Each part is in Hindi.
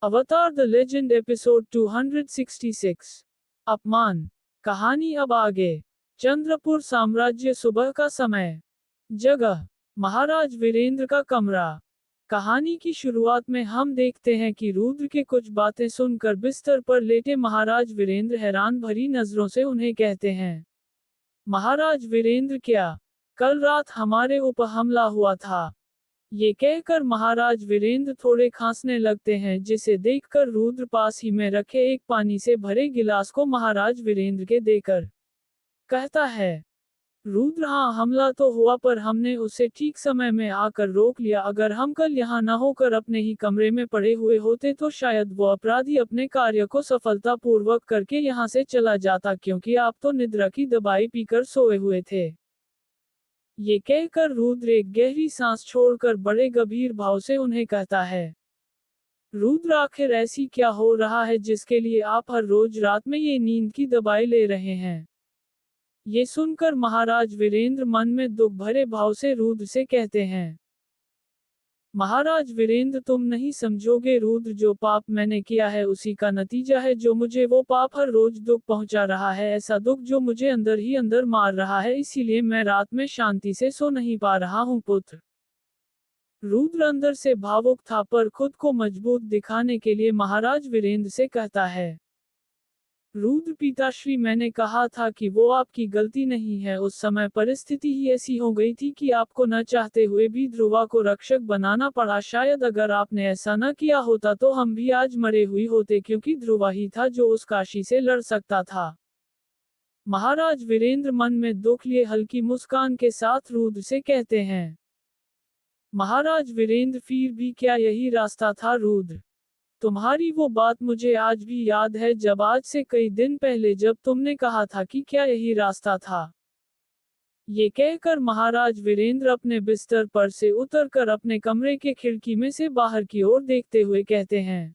अवतार द लेजेंड एपिसोड 266। अपमान। कहानी अब आगे। चंद्रपुर साम्राज्य। सुबह का समय। जगह महाराज वीरेंद्र का कमरा। कहानी की शुरुआत में हम देखते हैं कि रुद्र के कुछ बातें सुनकर बिस्तर पर लेटे महाराज वीरेंद्र हैरान भरी नजरों से उन्हें कहते हैं। महाराज वीरेंद्र, क्या कल रात हमारे ऊपर हमला हुआ था? ये कहकर महाराज वीरेंद्र थोड़े खांसने लगते हैं, जिसे देखकर रुद्र पास ही में रखे एक पानी से भरे गिलास को महाराज वीरेंद्र के देकर कहता है। रुद्र, हाँ, हमला तो हुआ, पर हमने उसे ठीक समय में आकर रोक लिया। अगर हम कल यहाँ न होकर अपने ही कमरे में पड़े हुए होते तो शायद वो अपराधी अपने कार्य को सफलतापूर्वक करके यहाँ से चला जाता, क्योंकि आप तो निद्रा की दवाई पीकर सोए हुए थे। ये कहकर रुद्र एक गहरी सांस छोड़कर बड़े गंभीर भाव से उन्हें कहता है। रुद्र, आखिर ऐसी क्या हो रहा है जिसके लिए आप हर रोज रात में ये नींद की दवाई ले रहे हैं? ये सुनकर महाराज वीरेंद्र मन में दुख भरे भाव से रुद्र से कहते हैं। महाराज वीरेंद्र, तुम नहीं समझोगे रुद्र, जो पाप मैंने किया है उसी का नतीजा है जो मुझे वो पाप हर रोज दुख पहुंचा रहा है, ऐसा दुख जो मुझे अंदर ही अंदर मार रहा है। इसीलिए मैं रात में शांति से सो नहीं पा रहा हूँ पुत्र। रुद्र अंदर से भावुक था, पर खुद को मजबूत दिखाने के लिए महाराज वीरेंद्र से कहता है। रुद्र पिताश्री, मैंने कहा था कि वो आपकी गलती नहीं है। उस समय परिस्थिति ही ऐसी हो गई थी कि आपको न चाहते हुए भी ध्रुवा को रक्षक बनाना पड़ा। शायद अगर आपने ऐसा न किया होता तो हम भी आज मरे हुए होते, क्योंकि ध्रुवा ही था जो उस काशी से लड़ सकता था। महाराज वीरेंद्र मन में दुख लिए हल्की मुस्कान के साथ रुद्र से कहते हैं। महाराज वीरेंद्र, फिर भी क्या यही रास्ता था रुद्र? तुम्हारी वो बात मुझे आज भी याद है, जब आज से कई दिन पहले जब तुमने कहा था कि क्या यही रास्ता था। ये कहकर महाराज वीरेंद्र अपने बिस्तर पर से उतरकर अपने कमरे के खिड़की में से बाहर की ओर देखते हुए कहते हैं।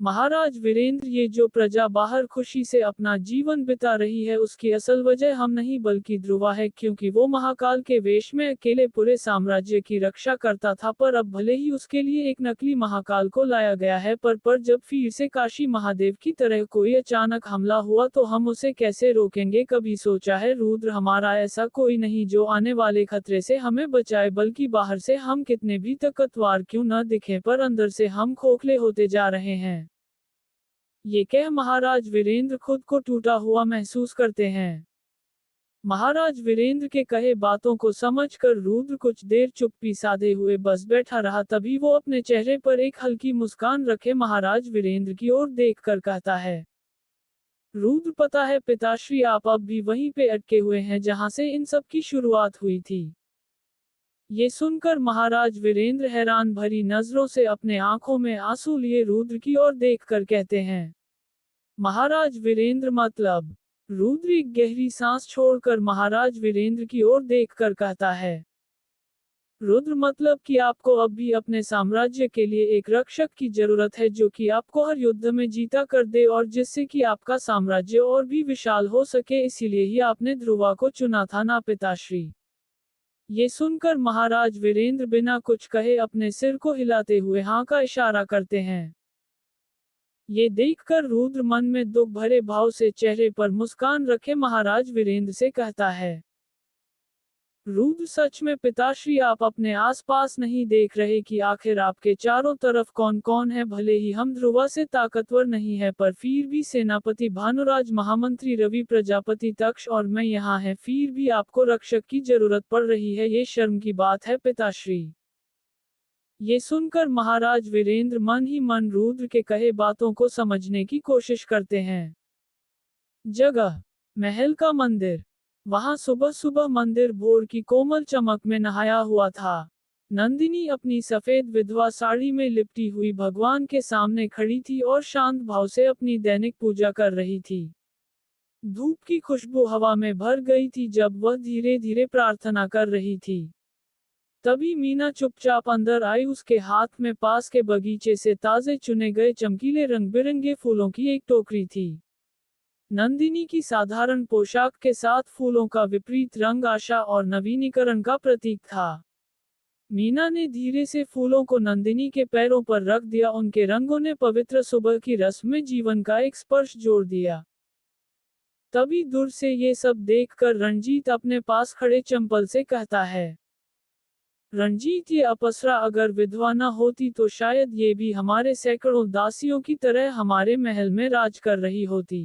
महाराज वीरेंद्र, ये जो प्रजा बाहर खुशी से अपना जीवन बिता रही है उसकी असल वजह हम नहीं बल्कि ध्रुवा है, क्योंकि वो महाकाल के वेश में अकेले पूरे साम्राज्य की रक्षा करता था। पर अब भले ही उसके लिए एक नकली महाकाल को लाया गया है, पर जब फिर से काशी महादेव की तरह कोई अचानक हमला हुआ तो हम उसे कैसे रोकेंगे? कभी सोचा है रुद्र, हमारा ऐसा कोई नहीं जो आने वाले खतरे से हमें बचाए, बल्कि बाहर से हम कितने भी ताकतवर क्यों न दिखें, पर अंदर से हम खोखले होते जा रहे हैं। ये कह महाराज वीरेंद्र खुद को टूटा हुआ महसूस करते हैं। महाराज वीरेंद्र के कहे बातों को समझकर रुद्र कुछ देर चुप्पी साधे हुए बस बैठा रहा। तभी वो अपने चेहरे पर एक हल्की मुस्कान रखे महाराज वीरेंद्र की ओर देखकर कहता है। रुद्र, पता है पिताश्री, आप अब भी वहीं पे अटके हुए हैं जहां से इन सब की शुरुआत हुई थी। ये सुनकर महाराज वीरेंद्र हैरान भरी नजरों से अपने आंखों में आंसू लिए रुद्र की ओर देखकर कहते हैं। महाराज वीरेंद्र, मतलब? रुद्र एक गहरी सांस छोड़कर महाराज वीरेंद्र की ओर देखकर कहता है। रुद्र, मतलब कि आपको अब भी अपने साम्राज्य के लिए एक रक्षक की जरूरत है, जो कि आपको हर युद्ध में जीता कर दे और जिससे कि आपका साम्राज्य और भी विशाल हो सके। इसीलिए ही आपने ध्रुवा को चुना था ना पिताश्री? ये सुनकर महाराज वीरेंद्र बिना कुछ कहे अपने सिर को हिलाते हुए हाँ का इशारा करते हैं। ये देखकर रुद्र मन में दुख भरे भाव से चेहरे पर मुस्कान रखे महाराज वीरेंद्र से कहता है। रुद्र, सच में पिताश्री, आप अपने आसपास नहीं देख रहे कि आखिर आपके चारों तरफ कौन कौन है? भले ही हम ध्रुवा से ताकतवर नहीं है, पर फिर भी सेनापति भानुराज, महामंत्री रवि, प्रजापति तक्ष और मैं यहाँ है, फिर भी आपको रक्षक की जरूरत पड़ रही है। ये शर्म की बात है पिताश्री। ये सुनकर महाराज वीरेंद्र मन ही मन रुद्र के कहे बातों को समझने की कोशिश करते हैं। जगह महल का मंदिर। वहां सुबह सुबह मंदिर भोर की कोमल चमक में नहाया हुआ था। नंदिनी अपनी सफेद विधवा साड़ी में लिपटी हुई भगवान के सामने खड़ी थी और शांत भाव से अपनी दैनिक पूजा कर रही थी। धूप की खुशबू हवा में भर गई थी जब वह धीरे धीरे प्रार्थना कर रही थी। तभी मीना चुपचाप अंदर आई। उसके हाथ में पास के बगीचे से ताजे चुने गए चमकीले रंग बिरंगे फूलों की एक टोकरी थी। नंदिनी की साधारण पोशाक के साथ फूलों का विपरीत रंग आशा और नवीनीकरण का प्रतीक था। मीना ने धीरे से फूलों को नंदिनी के पैरों पर रख दिया। उनके रंगों ने पवित्र सुबह की रस्म में जीवन का एक स्पर्श जोड़ दिया। तभी दूर से ये सब देखकर रंजीत अपने पास खड़े चंपल से कहता है, रंजीत, ये अप्सरा अगर विधवा न होती तो शायद ये भी हमारे सैकड़ों दासियों की तरह हमारे महल में राज कर रही होती।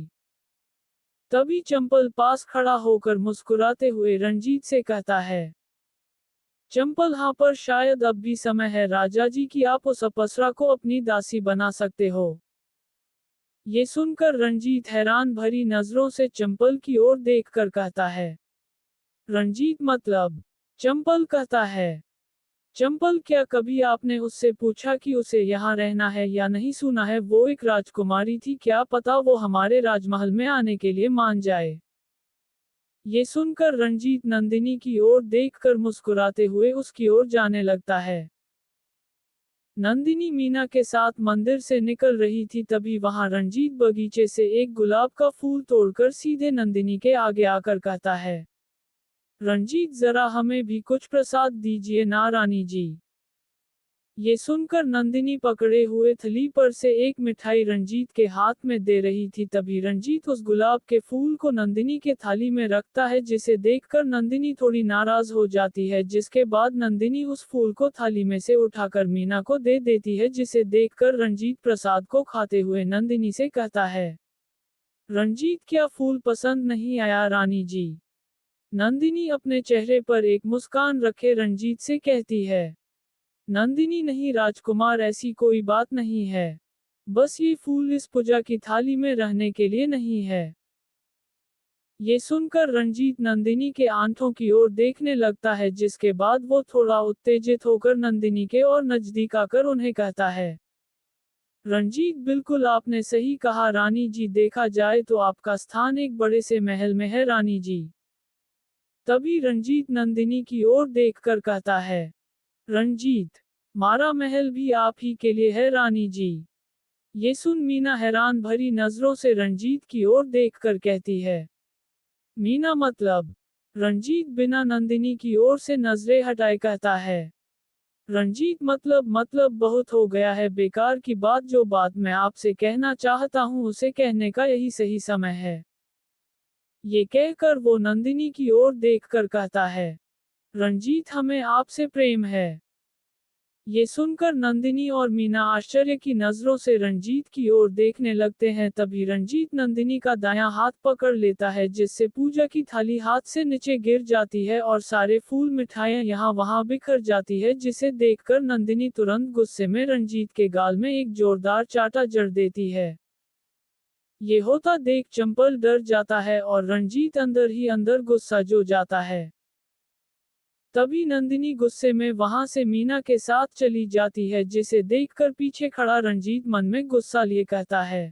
तभी चंपल पास खड़ा होकर मुस्कुराते हुए रंजीत से कहता है, चंपल, हाँ, पर शायद अब भी समय है राजा जी कि आप उस अप्सरा को अपनी दासी बना सकते हो। ये सुनकर रंजीत हैरान भरी नजरों से चंपल की ओर देखकर कहता है, रंजीत, मतलब? चंपल कहता है, चंपल, क्या कभी आपने उससे पूछा कि उसे यहाँ रहना है या नहीं? सुना है वो एक राजकुमारी थी, क्या पता वो हमारे राजमहल में आने के लिए मान जाए। ये सुनकर रंजीत नंदिनी की ओर देखकर मुस्कुराते हुए उसकी ओर जाने लगता है। नंदिनी मीना के साथ मंदिर से निकल रही थी, तभी वहां रंजीत बगीचे से एक गुलाब का फूल तोड़कर सीधे नंदिनी के आगे आकर कहता है, रंजीत, जरा हमें भी कुछ प्रसाद दीजिए ना रानी जी। ये सुनकर नंदिनी पकड़े हुए थली पर से एक मिठाई रंजीत के हाथ में दे रही थी, तभी रंजीत उस गुलाब के फूल को नंदिनी के थाली में रखता है, जिसे देखकर नंदिनी थोड़ी नाराज हो जाती है। जिसके बाद नंदिनी उस फूल को थाली में से उठाकर मीना को दे देती है, जिसे देखकर रंजीत प्रसाद को खाते हुए नंदिनी से कहता है, रंजीत, क्या फूल पसंद नहीं आया रानी जी? नंदिनी अपने चेहरे पर एक मुस्कान रखे रंजीत से कहती है, नंदिनी, नहीं राजकुमार, ऐसी कोई बात नहीं है। बस ये फूल इस पूजा की थाली में रहने के लिए नहीं है। ये सुनकर रंजीत नंदिनी के आंखों की ओर देखने लगता है, जिसके बाद वो थोड़ा उत्तेजित होकर नंदिनी के और नजदीक आकर उन्हें कहता है, रंजीत, बिल्कुल आपने सही कहा रानी जी, देखा जाए तो आपका स्थान एक बड़े से महल में है रानी जी। तभी रंजीत नंदिनी की ओर देखकर कहता है, रंजीत, मारा महल भी आप ही के लिए है रानी जी। ये सुन मीना हैरान भरी नजरों से रंजीत की ओर देखकर कहती है, मीना, मतलब? रंजीत बिना नंदिनी की ओर से नजरें हटाए कहता है, रंजीत, मतलब बहुत हो गया है बेकार की बात, जो बात मैं आपसे कहना चाहता हूँ उसे कहने का यही सही समय है। ये कहकर वो नंदिनी की ओर देखकर कहता है, रंजीत, हमें आपसे प्रेम है। ये सुनकर नंदिनी और मीना आश्चर्य की नजरों से रंजीत की ओर देखने लगते हैं। तभी रंजीत नंदिनी का दायां हाथ पकड़ लेता है, जिससे पूजा की थाली हाथ से नीचे गिर जाती है और सारे फूल मिठाइयां यहाँ वहां बिखर जाती है, जिसे देखकर नंदिनी तुरंत गुस्से में रंजीत के गाल में एक जोरदार चाटा जड़ देती है। ये होता देख चंपल डर जाता है और रंजीत अंदर ही अंदर गुस्सा जो जाता है। तभी नंदिनी गुस्से में वहां से मीना के साथ चली जाती है, जिसे देखकर पीछे खड़ा रंजीत मन में गुस्सा लिए कहता है,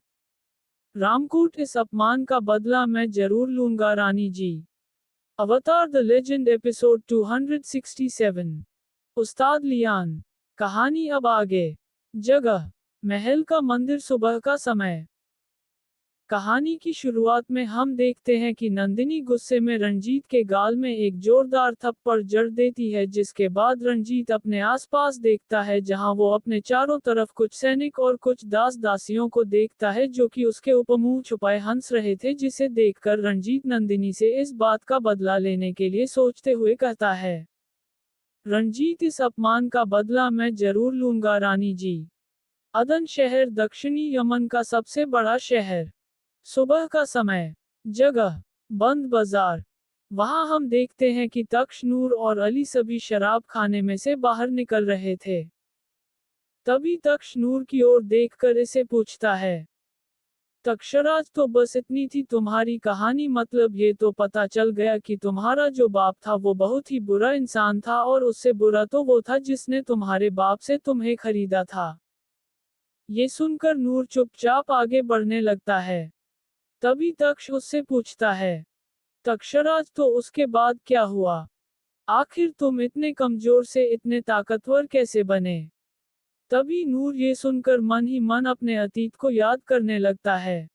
रामकूट, इस अपमान का बदला मैं जरूर लूंगा रानी जी। अवतार the legend episode 267। Ustad Lian. कहानी अब आगे। जगह, महल का मंदिर, सुबह का समय। कहानी की शुरुआत में हम देखते हैं कि नंदिनी गुस्से में रंजीत के गाल में एक जोरदार थप्पड़ जड़ देती है, जिसके बाद रंजीत अपने आसपास देखता है, जहां वो अपने चारों तरफ कुछ सैनिक और कुछ दास दासियों को देखता है, जो कि उसके ऊपर मुंह छुपाए हंस रहे थे, जिसे देखकर रंजीत नंदिनी से इस बात का बदला लेने के लिए सोचते हुए कहता है, रंजीत, इस अपमान का बदला मैं जरूर लूंगा रानी जी। अदन शहर, दक्षिणी यमन का सबसे बड़ा शहर। सुबह का समय। जगह, बंद बाजार। वहां हम देखते हैं कि तक्ष, नूर और अली सभी शराब खाने में से बाहर निकल रहे थे। तभी तक्ष नूर की ओर देखकर इसे पूछता है, तक्षराज, तो बस इतनी थी तुम्हारी कहानी? मतलब ये तो पता चल गया कि तुम्हारा जो बाप था वो बहुत ही बुरा इंसान था, और उससे बुरा तो वो था जिसने तुम्हारे बाप से तुम्हें खरीदा था। ये सुनकर नूर चुपचाप आगे बढ़ने लगता है। तभी तक्ष उससे पूछता है, तक्षराज, तो उसके बाद क्या हुआ? आखिर तुम इतने कमजोर से इतने ताकतवर कैसे बने? तभी नूर ये सुनकर मन ही मन अपने अतीत को याद करने लगता है।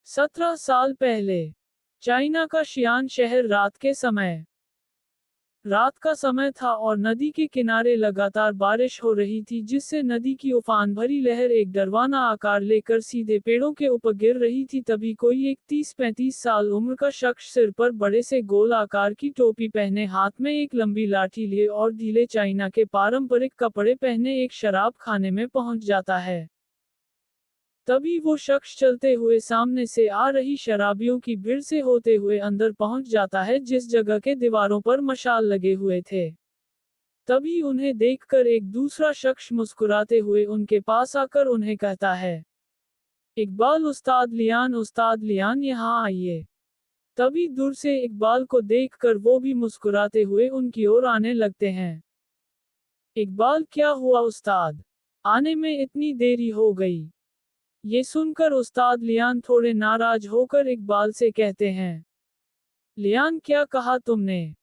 17 साल पहले, चाइना का शियान शहर, रात के समय। रात का समय था और नदी के किनारे लगातार बारिश हो रही थी, जिससे नदी की उफान भरी लहर एक डरवाना आकार लेकर सीधे पेड़ों के ऊपर गिर रही थी। तभी कोई एक 30-35 साल उम्र का शख्स सिर पर बड़े से गोल आकार की टोपी पहने, हाथ में एक लंबी लाठी लिए और ढीले चाइना के पारंपरिक कपड़े पहने एक शराब खाने में पहुंच जाता है। तभी वो शख्स चलते हुए सामने से आ रही शराबियों की भीड़ से होते हुए अंदर पहुंच जाता है, जिस जगह के दीवारों पर मशाल लगे हुए थे। तभी उन्हें देखकर एक दूसरा शख्स मुस्कुराते हुए उनके पास आकर उन्हें कहता है, इकबाल उस्ताद लियान यहाँ आइए। तभी दूर से इकबाल को देखकर वो भी मुस्कुराते हुए उनकी ओर आने लगते हैं। इकबाल, क्या हुआ उस्ताद? आने में इतनी देरी हो गई। ये सुनकर उस्ताद लियान थोड़े नाराज होकर इकबाल से कहते हैं, लियान, क्या कहा तुमने?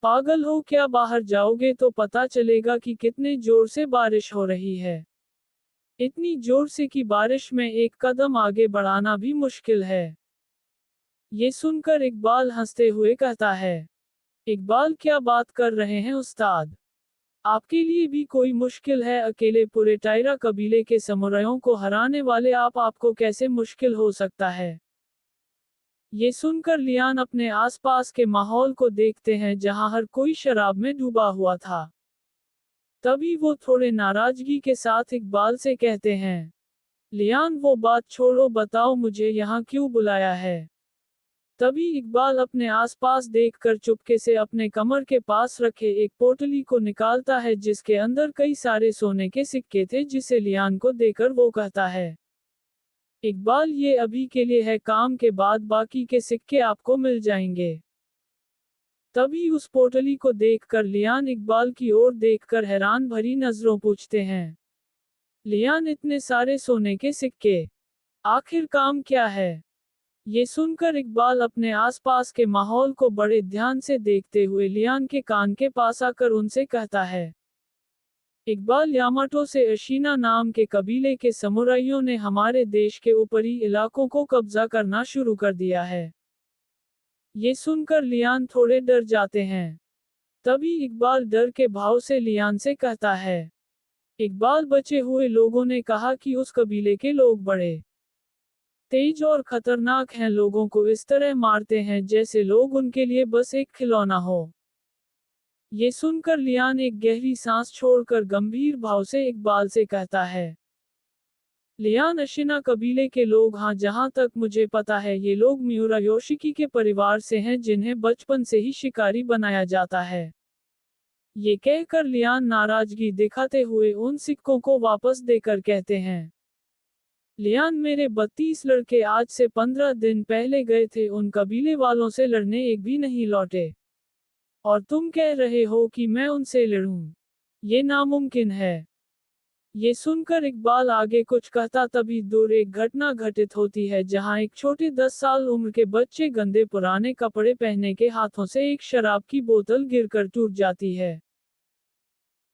पागल हो क्या? बाहर जाओगे तो पता चलेगा कि कितने जोर से बारिश हो रही है। इतनी जोर से कि बारिश में एक कदम आगे बढ़ाना भी मुश्किल है। ये सुनकर इकबाल हंसते हुए कहता है, इकबाल, क्या बात कर रहे हैं उस्ताद? आपके लिए भी कोई मुश्किल है? अकेले पूरे टाइरा कबीले के समुरायों को हराने वाले आपको कैसे मुश्किल हो सकता है? ये सुनकर लियान अपने आसपास के माहौल को देखते हैं, जहां हर कोई शराब में डूबा हुआ था। तभी वो थोड़े नाराजगी के साथ इकबाल से कहते हैं, लियान, वो बात छोड़ो, बताओ मुझे यहाँ क्यों बुलाया है? तभी इकबाल अपने आसपास देखकर चुपके से अपने कमर के पास रखे एक पोटली को निकालता है, जिसके अंदर कई सारे सोने के सिक्के थे, जिसे लियान को देकर वो कहता है, इकबाल, ये अभी के लिए है, काम के बाद बाकी के सिक्के आपको मिल जाएंगे। तभी उस पोटली को देखकर लियान इकबाल की ओर देखकर हैरान भरी नजरों पूछते हैं, लियान, इतने सारे सोने के सिक्के, आखिर काम क्या है? ये सुनकर इकबाल अपने आसपास के माहौल को बड़े ध्यान से देखते हुए लियान के कान के पास आकर उनसे कहता है, इकबाल, यामाटो से अशीना नाम के कबीले के समुराइयों ने हमारे देश के ऊपरी इलाकों को कब्जा करना शुरू कर दिया है। ये सुनकर लियान थोड़े डर जाते हैं। तभी इकबाल डर के भाव से लियान से कहता है, इकबाल, बचे हुए लोगों ने कहा कि उस कबीले के लोग बड़े तेज और खतरनाक हैं, लोगों को इस तरह मारते हैं जैसे लोग उनके लिए बस एक खिलौना हो। ये सुनकर लियान एक गहरी सांस छोड़कर गंभीर भाव से इकबाल से कहता है, लियान, अशिना कबीले के लोग, हाँ, जहां तक मुझे पता है ये लोग मियुरा योशिकी के परिवार से हैं, जिन्हें बचपन से ही शिकारी बनाया जाता है। ये कहकर लियान नाराजगी दिखाते हुए उन सिक्कों को वापस देकर कहते हैं, लियान, मेरे 32 लड़के आज से 15 दिन पहले गए थे, उन कबीले वालों से लड़ने एक भी नहीं लौटे। और तुम कह रहे हो कि मैं उनसे लड़ूं? ये नामुमकिन है। ये सुनकर इकबाल आगे कुछ कहता, तभी दूर एक घटना घटित होती है, जहां एक छोटे 10 साल उम्र के बच्चे गंदे पुराने कपड़े पहने के हाथों से एक शराब की बोतल गिरकर टूट जाती है।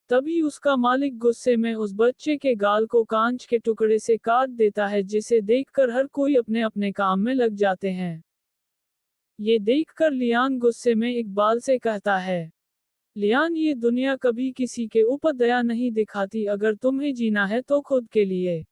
तभी उसका मालिक गुस्से में उस बच्चे के गाल को कांच के टुकड़े से काट देता है, जिसे देखकर हर कोई अपने अपने काम में लग जाते हैं। ये देखकर लियान गुस्से में इकबाल से कहता है, लियान, ये दुनिया कभी किसी के ऊपर दया नहीं दिखाती, अगर तुम्हें जीना है तो खुद के लिए।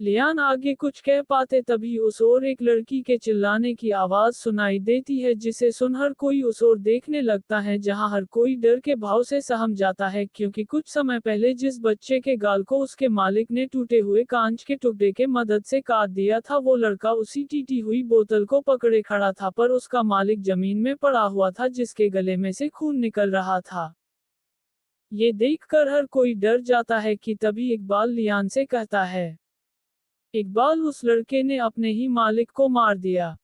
लियान आगे कुछ कह पाते तभी उस ओर एक लड़की के चिल्लाने की आवाज सुनाई देती है, जिसे सुन हर कोई उस ओर देखने लगता है, जहां हर कोई डर के भाव से सहम जाता है, क्योंकि कुछ समय पहले जिस बच्चे के गाल को उसके मालिक ने टूटे हुए कांच के टुकड़े के मदद से काट दिया था, वो लड़का उसी टूटी हुई बोतल को पकड़े खड़ा था, पर उसका मालिक जमीन में पड़ा हुआ था, जिसके गले में से खून निकल रहा था। ये देखकर हर कोई डर जाता है कि तभी इकबाल लियान से कहता है, इकबाल, उस लड़के ने अपने ही मालिक को मार दिया।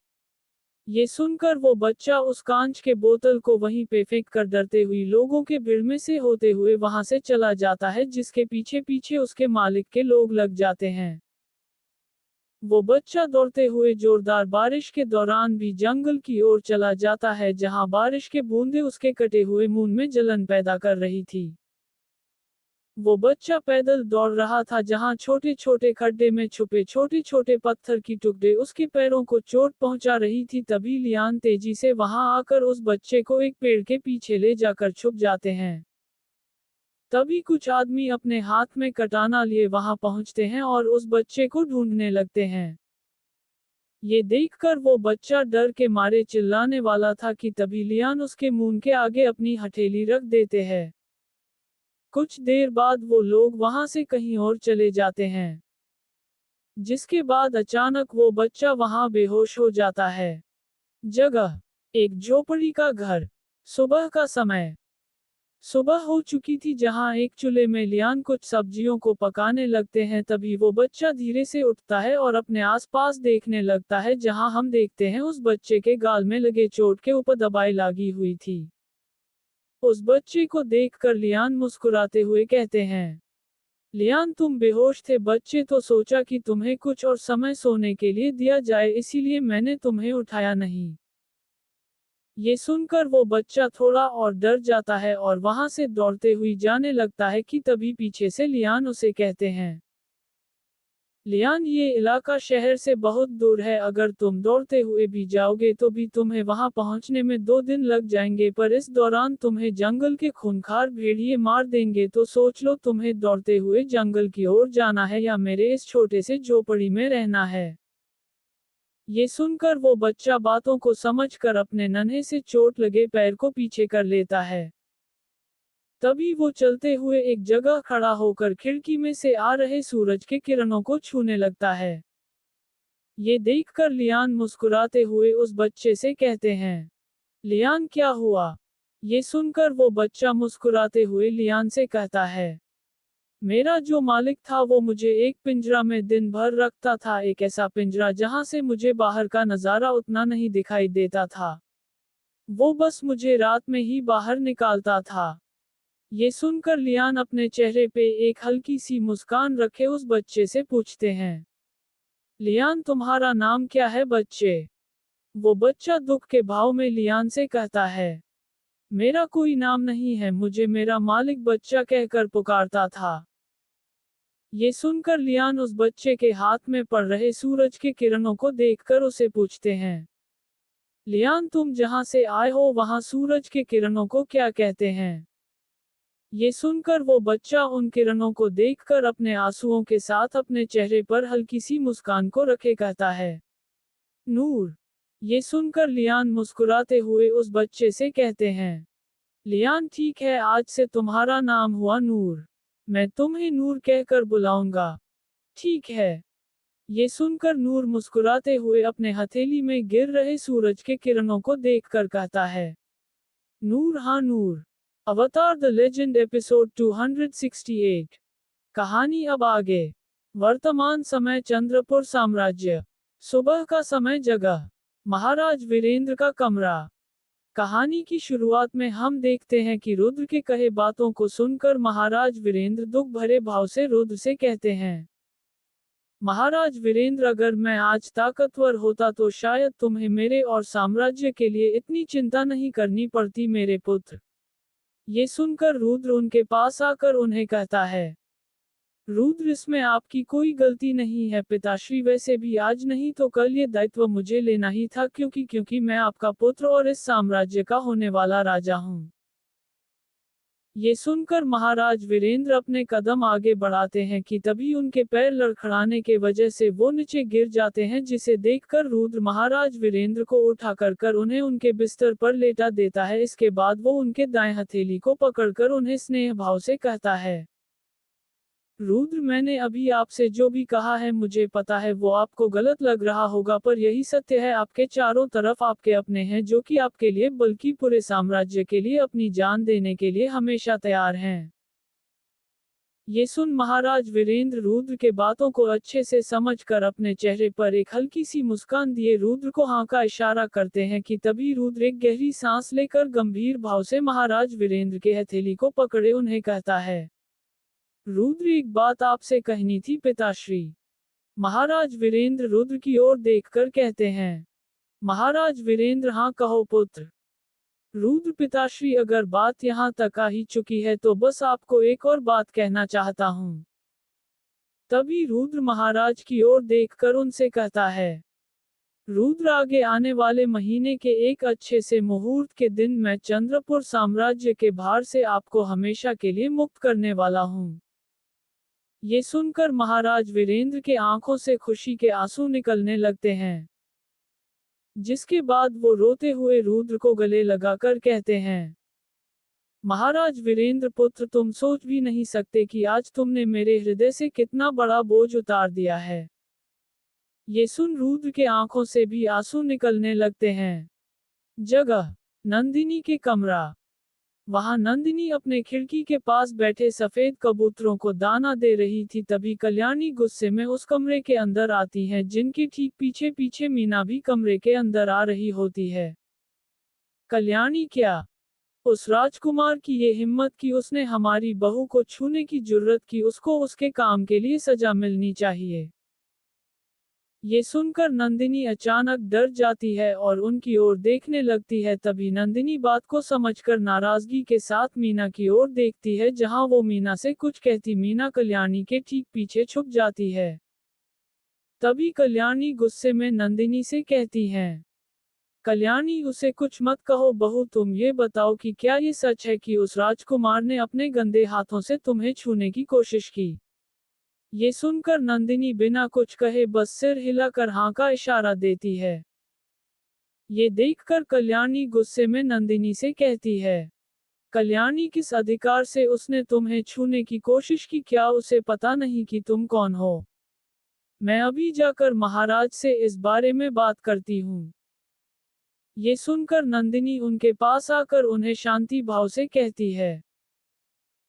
ये सुनकर वो बच्चा उस कांच के बोतल को वहीं पे फेंक कर डरते हुए लोगों के भीड़ में से होते हुए वहां से चला जाता है, जिसके पीछे पीछे उसके मालिक के लोग लग जाते हैं। वो बच्चा दौड़ते हुए जोरदार बारिश के दौरान भी जंगल की ओर चला जाता है, जहां बारिश के बूंदे उसके कटे हुए मुंह में जलन पैदा कर रही थी। वो बच्चा पैदल दौड़ रहा था जहां छोटे छोटे खड्डे में छुपे छोटे छोटे पत्थर की टुकड़े उसके पैरों को चोट पहुंचा रही थी। तभी लियान तेजी से वहां आकर उस बच्चे को एक पेड़ के पीछे ले जाकर छुप जाते हैं। तभी कुछ आदमी अपने हाथ में कटाना लिए वहां पहुंचते हैं और उस बच्चे को ढूंढने लगते हैं। ये देखकर वो बच्चा डर के मारे चिल्लाने वाला था कि तभी लियान उसके मुंह के आगे अपनी हथेली रख देते हैं। कुछ देर बाद वो लोग वहां से कहीं और चले जाते हैं, जिसके बाद अचानक वो बच्चा वहां बेहोश हो जाता है। जगह, एक झोपड़ी का घर। सुबह का समय। सुबह हो चुकी थी जहां एक चूल्हे में लियान कुछ सब्जियों को पकाने लगते हैं। तभी वो बच्चा धीरे से उठता है और अपने आसपास देखने लगता है, जहां हम देखते हैं उस बच्चे के गाल में लगे चोट के ऊपर दवाई लगी हुई थी। उस बच्चे को देखकर लियान मुस्कुराते हुए कहते हैं, लियान तुम बेहोश थे। बच्चे तो सोचा कि तुम्हें कुछ और समय सोने के लिए दिया जाए, इसीलिए मैंने तुम्हें उठाया नहीं। ये सुनकर वो बच्चा थोड़ा और डर जाता है और वहां से दौड़ते हुए जाने लगता है कि तभी पीछे से लियान उसे कहते हैं, लियान ये इलाका शहर से बहुत दूर है, अगर तुम दौड़ते हुए भी जाओगे तो भी तुम्हें वहां पहुंचने में 2 दिन लग जाएंगे, पर इस दौरान तुम्हें जंगल के खूंखार भेड़िए मार देंगे। तो सोच लो, तुम्हें दौड़ते हुए जंगल की ओर जाना है या मेरे इस छोटे से झोपड़ी में रहना है। ये सुनकर वो बच्चा बातों को समझकर अपने नन्हे से चोट लगे पैर को पीछे कर लेता है। तभी वो चलते हुए एक जगह खड़ा होकर खिड़की में से आ रहे सूरज के किरणों को छूने लगता है। ये देखकर लियान मुस्कुराते हुए उस बच्चे से कहते हैं, लियान क्या हुआ? ये सुनकर वो बच्चा मुस्कुराते हुए लियान से कहता है, मेरा जो मालिक था वो मुझे एक पिंजरा में दिन भर रखता था, एक ऐसा पिंजरा जहां से मुझे बाहर का नजारा उतना नहीं दिखाई देता था। वो बस मुझे रात में ही बाहर निकालता था। ये सुनकर लियान अपने चेहरे पे एक हल्की सी मुस्कान रखे उस बच्चे से पूछते हैं, लियान तुम्हारा नाम क्या है बच्चे? वो बच्चा दुख के भाव में लियान से कहता है, मेरा कोई नाम नहीं है, मुझे मेरा मालिक बच्चा कहकर पुकारता था। ये सुनकर लियान उस बच्चे के हाथ में पड़ रहे सूरज के किरणों को देखकर उसे पूछते हैं, लियान तुम जहां से आए हो वहां सूरज के किरणों को क्या कहते हैं? ये सुनकर वो बच्चा उन किरणों को देखकर अपने आंसुओं के साथ अपने चेहरे पर हल्की सी मुस्कान को रखे कहता है, नूर। ये सुनकर लियान मुस्कुराते हुए उस बच्चे से कहते हैं, लियान ठीक है, आज से तुम्हारा नाम हुआ नूर। मैं तुम्हें नूर कहकर बुलाऊंगा। ठीक है। ये सुनकर नूर मुस्कुराते हुए अपने हथेली में गिर रहे सूरज के किरणों को देखकर कहता है, नूर हाँ नूर। अवतार द लेजेंड एपिसोड 268। कहानी अब आगे। वर्तमान समय चंद्रपुर साम्राज्य। सुबह का समय, जगह महाराज वीरेंद्र का कमरा। कहानी की शुरुआत में हम देखते हैं कि रुद्र के कहे बातों को सुनकर महाराज वीरेंद्र दुख भरे भाव से रुद्र से कहते हैं, महाराज वीरेंद्र अगर मैं आज ताकतवर होता तो शायद तुम्हें मेरे और साम्राज्य के लिए इतनी चिंता नहीं करनी पड़ती मेरे पुत्र। ये सुनकर रुद्र उनके पास आकर उन्हें कहता है, रुद्र इसमें आपकी कोई गलती नहीं है पिताश्री, वैसे भी आज नहीं तो कल ये दायित्व मुझे लेना ही था, क्योंकि मैं आपका पुत्र और इस साम्राज्य का होने वाला राजा हूँ। ये सुनकर महाराज वीरेंद्र अपने कदम आगे बढ़ाते हैं कि तभी उनके पैर लड़खड़ाने के वजह से वो नीचे गिर जाते हैं, जिसे देखकर रुद्र महाराज वीरेंद्र को उठाकर उन्हें उनके बिस्तर पर लेटा देता है। इसके बाद वो उनके दाएं हथेली को पकड़कर उन्हें स्नेह भाव से कहता है, रुद्र मैंने अभी आपसे जो भी कहा है मुझे पता है वो आपको गलत लग रहा होगा, पर यही सत्य है। आपके चारों तरफ आपके अपने हैं जो कि आपके लिए बल्कि पूरे साम्राज्य के लिए अपनी जान देने के लिए हमेशा तैयार हैं। ये सुन महाराज वीरेंद्र रुद्र के बातों को अच्छे से समझकर अपने चेहरे पर एक हल्की सी मुस्कान दिए रुद्र को हाँ का इशारा करते हैं कि तभी रुद्र एक गहरी सांस लेकर गंभीर भाव से महाराज वीरेंद्र के हथेली को पकड़े उन्हें कहता है, रुद्र एक बात आपसे कहनी थी पिताश्री। महाराज वीरेंद्र रुद्र की ओर देखकर कहते हैं, महाराज वीरेंद्र हाँ कहो पुत्र। रुद्र पिताश्री, अगर बात यहाँ तक आ ही चुकी है तो बस आपको एक और बात कहना चाहता हूँ। तभी रुद्र महाराज की ओर देखकर उनसे कहता है, रुद्र, आगे आने वाले महीने के एक अच्छे से मुहूर्त के दिन मैं चंद्रपुर साम्राज्य के भार से आपको हमेशा के लिए मुक्त करने वाला हूँ। ये सुनकर महाराज वीरेंद्र के आंखों से खुशी के आंसू निकलने लगते हैं। जिसके बाद वो रोते हुए रुद्र को गले लगाकर कहते हैं, महाराज वीरेंद्र पुत्र, तुम सोच भी नहीं सकते कि आज तुमने मेरे हृदय से कितना बड़ा बोझ उतार दिया है। ये सुन रुद्र के आंखों से भी आंसू निकलने लगते हैं। जगह, नंदिनी के कमरा। वहां नंदिनी अपने खिड़की के पास बैठे सफेद कबूतरों को दाना दे रही थी। तभी कल्याणी गुस्से में उस कमरे के अंदर आती है, जिनके ठीक पीछे पीछे मीना भी कमरे के अंदर आ रही होती है। कल्याणी, क्या उस राजकुमार की ये हिम्मत कि उसने हमारी बहू को छूने की जुर्रत की, उसको उसके काम के लिए सजा मिलनी चाहिए। ये सुनकर नंदिनी अचानक डर जाती है और उनकी ओर देखने लगती है। तभी नंदिनी बात को समझकर नाराजगी के साथ मीना की ओर देखती है, जहां वो मीना से कुछ कहती मीना कल्याणी के ठीक पीछे छुप जाती है। तभी कल्याणी गुस्से में नंदिनी से कहती है, कल्याणी, उसे कुछ मत कहो बहू, तुम ये बताओ कि क्या ये सच है कि उस राजकुमार ने अपने गंदे हाथों से तुम्हें छूने की कोशिश की। ये सुनकर नंदिनी बिना कुछ कहे बस सिर हिलाकर हाँ का इशारा देती है। ये देखकर कल्याणी गुस्से में नंदिनी से कहती है, कल्याणी, किस अधिकार से उसने तुम्हें छूने की कोशिश की? क्या उसे पता नहीं कि तुम कौन हो? मैं अभी जाकर महाराज से इस बारे में बात करती हूँ। ये सुनकर नंदिनी उनके पास आकर उन्हें शांति भाव से कहती है,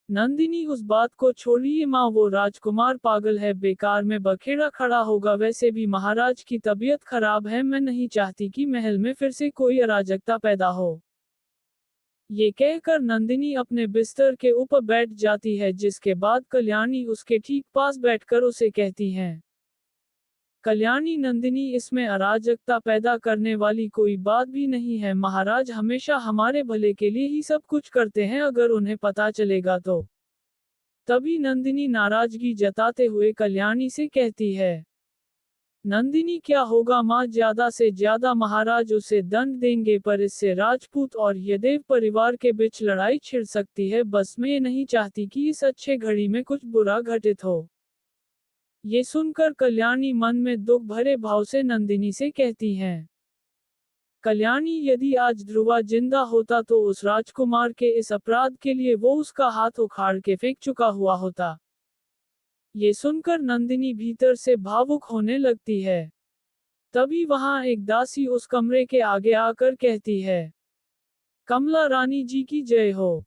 नंदिनी, उस बात को छोड़िए माँ, वो राजकुमार पागल है, बेकार में बखेड़ा खड़ा होगा। वैसे भी महाराज की तबीयत खराब है, मैं नहीं चाहती कि महल में फिर से कोई अराजकता पैदा हो। ये कहकर नंदिनी अपने बिस्तर के ऊपर बैठ जाती है, जिसके बाद कल्याणी उसके ठीक पास बैठकर उसे कहती हैं, कल्याणी, नंदिनी, इसमें अराजकता पैदा करने वाली कोई बात भी नहीं है। महाराज हमेशा हमारे भले के लिए ही सब कुछ करते हैं, अगर उन्हें पता चलेगा तो। तभी नंदिनी नाराजगी जताते हुए कल्याणी से कहती है, नंदिनी, क्या होगा माँ, ज्यादा से ज्यादा महाराज उसे दंड देंगे, पर इससे राजपूत और यदेव परिवार के बीच लड़ाई छिड़ सकती है। बस मैं ये नहीं चाहती कि इस अच्छे घड़ी में कुछ बुरा घटित हो। ये सुनकर कल्याणी मन में दुख भरे भाव से नंदिनी से कहती हैं, कल्याणी, यदि आज ध्रुवा जिंदा होता तो उस राजकुमार के इस अपराध के लिए वो उसका हाथ उखाड़ के फेंक चुका हुआ होता। ये सुनकर नंदिनी भीतर से भावुक होने लगती है। तभी वहां एक दासी उस कमरे के आगे आकर कहती है, कमला रानी जी की जय हो।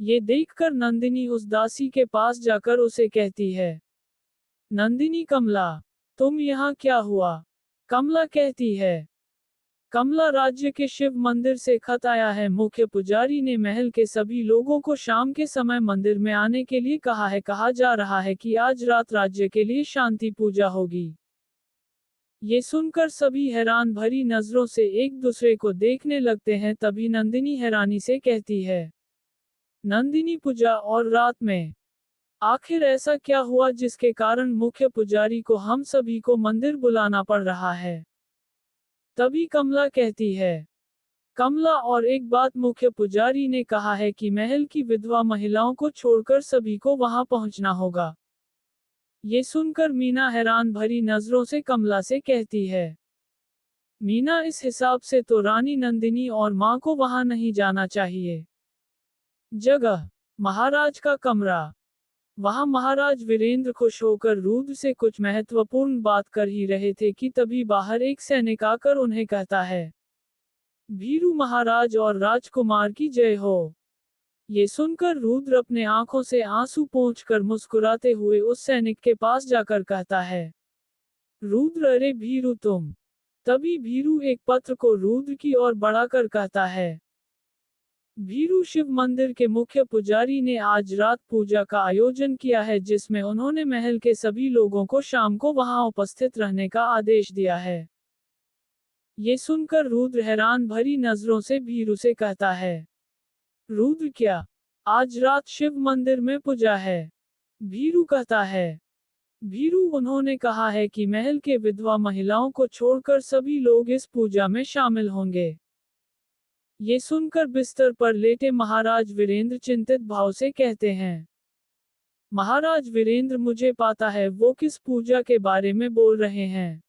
ये देखकर नंदिनी उस दासी के पास जाकर उसे कहती है, नंदिनी, कमला, तुम यहाँ क्या हुआ? कमला कहती है, कमला, राज्य के शिव मंदिर से खत आया है। मुख्य पुजारी ने महल के सभी लोगों को शाम के समय मंदिर में आने के लिए कहा है। कहा जा रहा है कि आज रात राज्य के लिए शांति पूजा होगी। ये सुनकर सभी हैरान भरी नजरों से एक दूसरे को देखने लगते हैं। तभी नंदिनी हैरानी से कहती है, नंदिनी, पूजा और रात में आखिर ऐसा क्या हुआ जिसके कारण मुख्य पुजारी को हम सभी को मंदिर बुलाना पड़ रहा है? तभी कमला कहती है, कमला, और एक बात, मुख्य पुजारी ने कहा है कि महल की विधवा महिलाओं को छोड़कर सभी को वहां पहुंचना होगा। ये सुनकर मीना हैरान भरी नजरों से कमला से कहती है, मीना, इस हिसाब से तो रानी नंदिनी और मां को वहां नहीं जाना चाहिए। जगह, महाराज का कमरा। वहां महाराज वीरेंद्र खुश होकर रुद्र से कुछ महत्वपूर्ण बात कर ही रहे थे कि तभी बाहर एक सैनिक आकर उन्हें कहता है, भीरू महाराज और राजकुमार की जय हो। ये सुनकर रुद्र अपने आंखों से आंसू पोंछकर मुस्कुराते हुए उस सैनिक के पास जाकर कहता है, रुद्र, अरे भीरू तुम। तभी भीरू एक पत्र को रुद्र की ओर बढ़ाकर कहता है, भीरू, शिव मंदिर के मुख्य पुजारी ने आज रात पूजा का आयोजन किया है, जिसमें उन्होंने महल के सभी लोगों को शाम को वहां उपस्थित रहने का आदेश दिया है। ये सुनकर रुद्र हैरान भरी नजरों से भीरू से कहता है, रुद्र क्या? आज रात शिव मंदिर में पूजा है? भीरू कहता है, भीरू उन्होंने कहा है कि महल के विधवा महिलाओं को छोड़कर सभी लोग इस पूजा में शामिल होंगे। ये सुनकर बिस्तर पर लेटे महाराज वीरेंद्र चिंतित भाव से कहते हैं, महाराज वीरेंद्र मुझे पता है वो किस पूजा के बारे में बोल रहे हैं।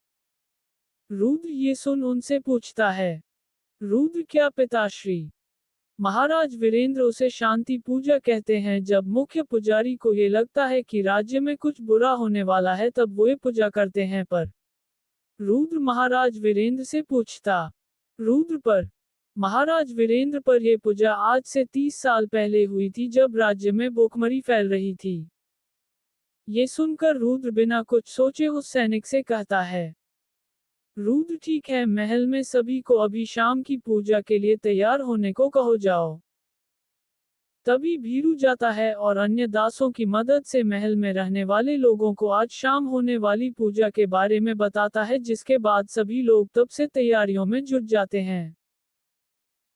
रुद्र ये सुन उनसे पूछता है, रुद्र क्या पिताश्री? महाराज वीरेंद्र उसे शांति पूजा कहते हैं। जब मुख्य पुजारी को ये लगता है कि राज्य में कुछ बुरा होने वाला है तब वो ये पूजा करते हैं। पर रुद्र महाराज वीरेंद्र से पूछता, रुद्र पर? महाराज वीरेंद्र पर यह पूजा आज से 30 साल पहले हुई थी जब राज्य में भूखमरी फैल रही थी। ये सुनकर रुद्र बिना कुछ सोचे उस सैनिक से कहता है, रुद्र ठीक है, महल में सभी को अभी शाम की पूजा के लिए तैयार होने को कहो जाओ। तभी भीरू जाता है और अन्य दासों की मदद से महल में रहने वाले लोगों को आज शाम होने वाली पूजा के बारे में बताता है, जिसके बाद सभी लोग तब से तैयारियों में जुट जाते हैं।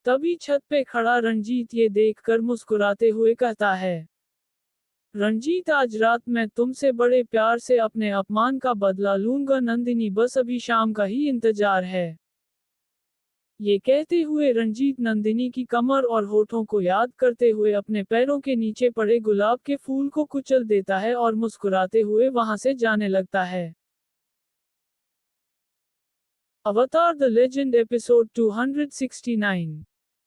तभी छत पे खड़ा रंजीत ये देखकर मुस्कुराते हुए कहता है, रंजीत आज रात मैं तुमसे बड़े प्यार से अपने अपमान का बदला लूंगा नंदिनी, बस अभी शाम का ही इंतजार है। ये कहते हुए रंजीत नंदिनी की कमर और होठों को याद करते हुए अपने पैरों के नीचे पड़े गुलाब के फूल को कुचल देता है और मुस्कुराते हुए वहां से जाने लगता है। अवतार द लेजेंड एपिसोड 269।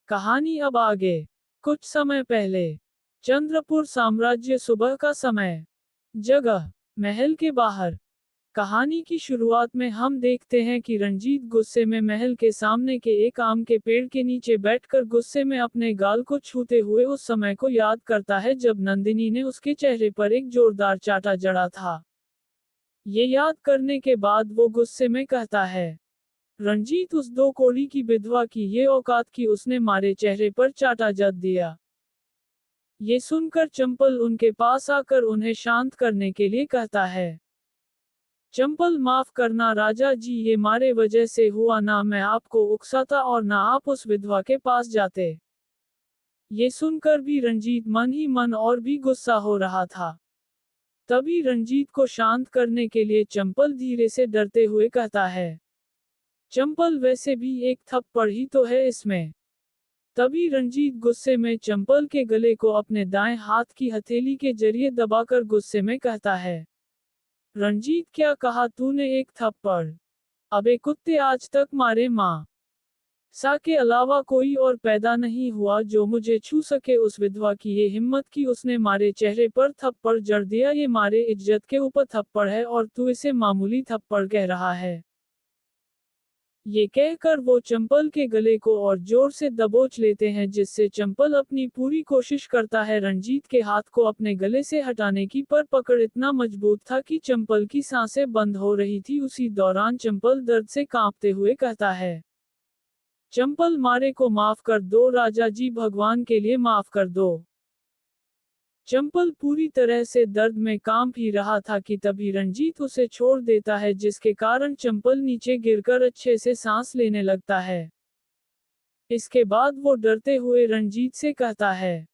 कहानी अब आगे। कुछ समय पहले चंद्रपुर साम्राज्य, सुबह का समय। जगह महल के बाहर। कहानी की शुरुआत में हम देखते हैं कि रंजीत गुस्से में महल के सामने के एक आम के पेड़ के नीचे बैठकर गुस्से में अपने गाल को छूते हुए उस समय को याद करता है जब नंदिनी ने उसके चेहरे पर एक जोरदार चाटा जड़ा था। ये याद करने के बाद वो गुस्से में कहता है, रंजीत उस दो कोड़ी की विधवा की ये औकात की उसने मारे चेहरे पर चाटा जड़ दिया। ये सुनकर चंपल उनके पास आकर उन्हें शांत करने के लिए कहता है, चंपल माफ करना राजा जी, ये मारे वजह से हुआ, ना मैं आपको उकसाता और ना आप उस विधवा के पास जाते। ये सुनकर भी रंजीत मन ही मन और भी गुस्सा हो रहा था। तभी रंजीत को शांत करने के लिए चंपल धीरे से डरते हुए कहता है, चंपल वैसे भी एक थप्पड़ ही तो है इसमें। तभी रंजीत गुस्से में चंपल के गले को अपने दाएं हाथ की हथेली के जरिए दबाकर गुस्से में कहता है, रंजीत क्या कहा तूने, एक थप्पड़? अबे कुत्ते, आज तक मारे माँ सा के अलावा कोई और पैदा नहीं हुआ जो मुझे छू सके। उस विधवा की ये हिम्मत कि उसने मारे चेहरे पर थप्पड़ जड़ दिया। ये मारे इज्जत के ऊपर थप्पड़ है और तू इसे मामूली थप्पड़ कह रहा है। ये कहकर वो चंपल के गले को और जोर से दबोच लेते हैं, जिससे चंपल अपनी पूरी कोशिश करता है रंजीत के हाथ को अपने गले से हटाने की, पर पकड़ इतना मजबूत था कि चंपल की सांसें बंद हो रही थी। उसी दौरान चंपल दर्द से कांपते हुए कहता है, चंपल मारे को माफ कर दो राजा जी, भगवान के लिए माफ कर दो। चंपल पूरी तरह से दर्द में कांप ही रहा था कि तभी रंजीत उसे छोड़ देता है, जिसके कारण चंपल नीचे गिरकर अच्छे से सांस लेने लगता है। इसके बाद वो डरते हुए रंजीत से कहता है,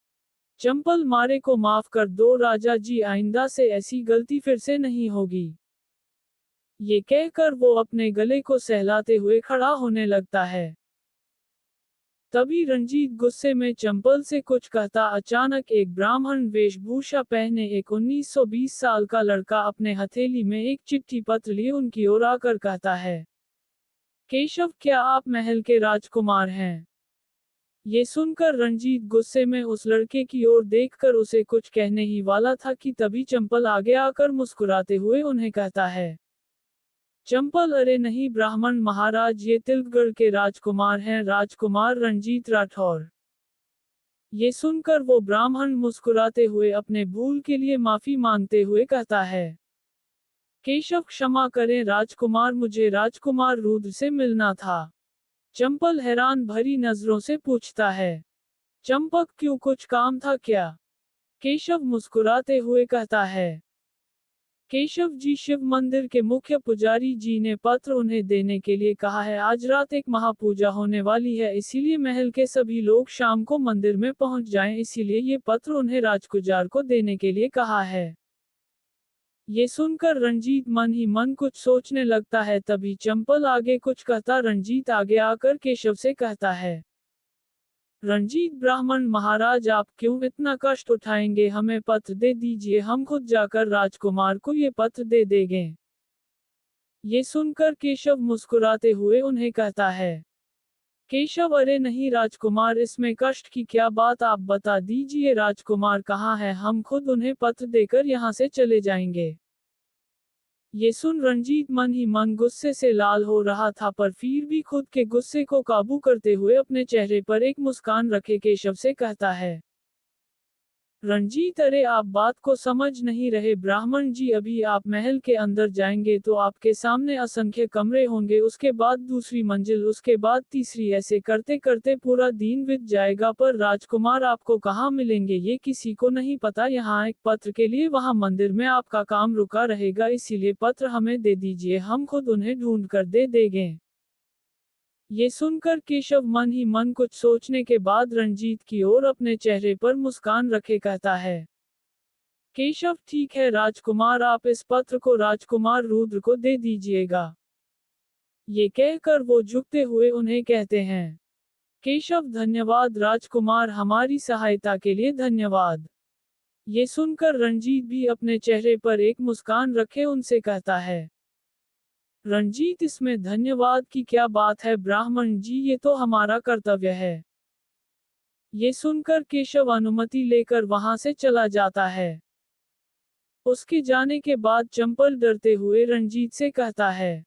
चंपल मारे को माफ कर दो राजा जी, आइंदा से ऐसी गलती फिर से नहीं होगी। ये कहकर वो अपने गले को सहलाते हुए खड़ा होने लगता है। तभी रंजीत गुस्से में चंपल से कुछ कहता अचानक एक ब्राह्मण वेशभूषा पहने एक 1920 साल का लड़का अपने हथेली में एक चिट्ठी पत्र लिए उनकी ओर आकर कहता है, केशव क्या आप महल के राजकुमार हैं? ये सुनकर रंजीत गुस्से में उस लड़के की ओर देखकर उसे कुछ कहने ही वाला था कि तभी चंपल आगे आकर मुस्कुराते हुए उन्हें कहता है, चंपल अरे नहीं ब्राह्मण महाराज, ये तिलकगढ़ के राजकुमार हैं, राजकुमार रंजीत राठौर। ये सुनकर वो ब्राह्मण मुस्कुराते हुए अपने भूल के लिए माफी मांगते हुए कहता है, केशव क्षमा करें राजकुमार, मुझे राजकुमार रुद्र से मिलना था। चंपल हैरान भरी नजरों से पूछता है, चंपक क्यों, कुछ काम था क्या? केशव मुस्कुराते हुए कहता है, केशव जी शिव मंदिर के मुख्य पुजारी जी ने पत्र उन्हें देने के लिए कहा है। आज रात एक महापूजा होने वाली है, इसीलिए महल के सभी लोग शाम को मंदिर में पहुंच जाएं, इसीलिए ये पत्र उन्हें राजकुमार को देने के लिए कहा है। ये सुनकर रंजीत मन ही मन कुछ सोचने लगता है। तभी चंपल आगे कुछ कहता रंजीत आगे आकर केशव से कहता है, रंजीत ब्राह्मण महाराज, आप क्यों इतना कष्ट उठाएंगे, हमें पत्र दे दीजिए, हम खुद जाकर राजकुमार को ये पत्र दे देंगे। ये सुनकर केशव मुस्कुराते हुए उन्हें कहता है, केशव, अरे नहीं राजकुमार, इसमें कष्ट की क्या बात, आप बता दीजिए राजकुमार कहाँ है, हम खुद उन्हें पत्र देकर यहाँ से चले जाएंगे। ये सुन रंजीत मन ही मन गुस्से से लाल हो रहा था, पर फिर भी खुद के गुस्से को काबू करते हुए अपने चेहरे पर एक मुस्कान रखे केशव से कहता है, रंजीत, अरे आप बात को समझ नहीं रहे ब्राह्मण जी, अभी आप महल के अंदर जाएंगे तो आपके सामने असंख्य कमरे होंगे, उसके बाद दूसरी मंजिल, उसके बाद तीसरी, ऐसे करते करते पूरा दिन बीत जाएगा, पर राजकुमार आपको कहाँ मिलेंगे ये किसी को नहीं पता, यहाँ एक पत्र के लिए वहाँ मंदिर में आपका काम रुका रहेगा, इसीलिए पत्र हमें दे दीजिए, हम खुद उन्हें ढूंढ कर दे देंगे। ये सुनकर केशव मन ही मन कुछ सोचने के बाद रंजीत की ओर अपने चेहरे पर मुस्कान रखे कहता है, केशव, ठीक है राजकुमार, आप इस पत्र को राजकुमार रुद्र को दे दीजिएगा। ये कहकर वो झुकते हुए उन्हें कहते हैं, केशव, धन्यवाद राजकुमार, हमारी सहायता के लिए धन्यवाद। ये सुनकर रंजीत भी अपने चेहरे पर एक मुस्कान रखे उनसे कहता है, रंजीत, इसमें धन्यवाद की क्या बात है ब्राह्मण जी, ये तो हमारा कर्तव्य है। ये सुनकर केशव अनुमति लेकर वहां से चला जाता है। उसके जाने के बाद चंपल डरते हुए रंजीत से कहता है,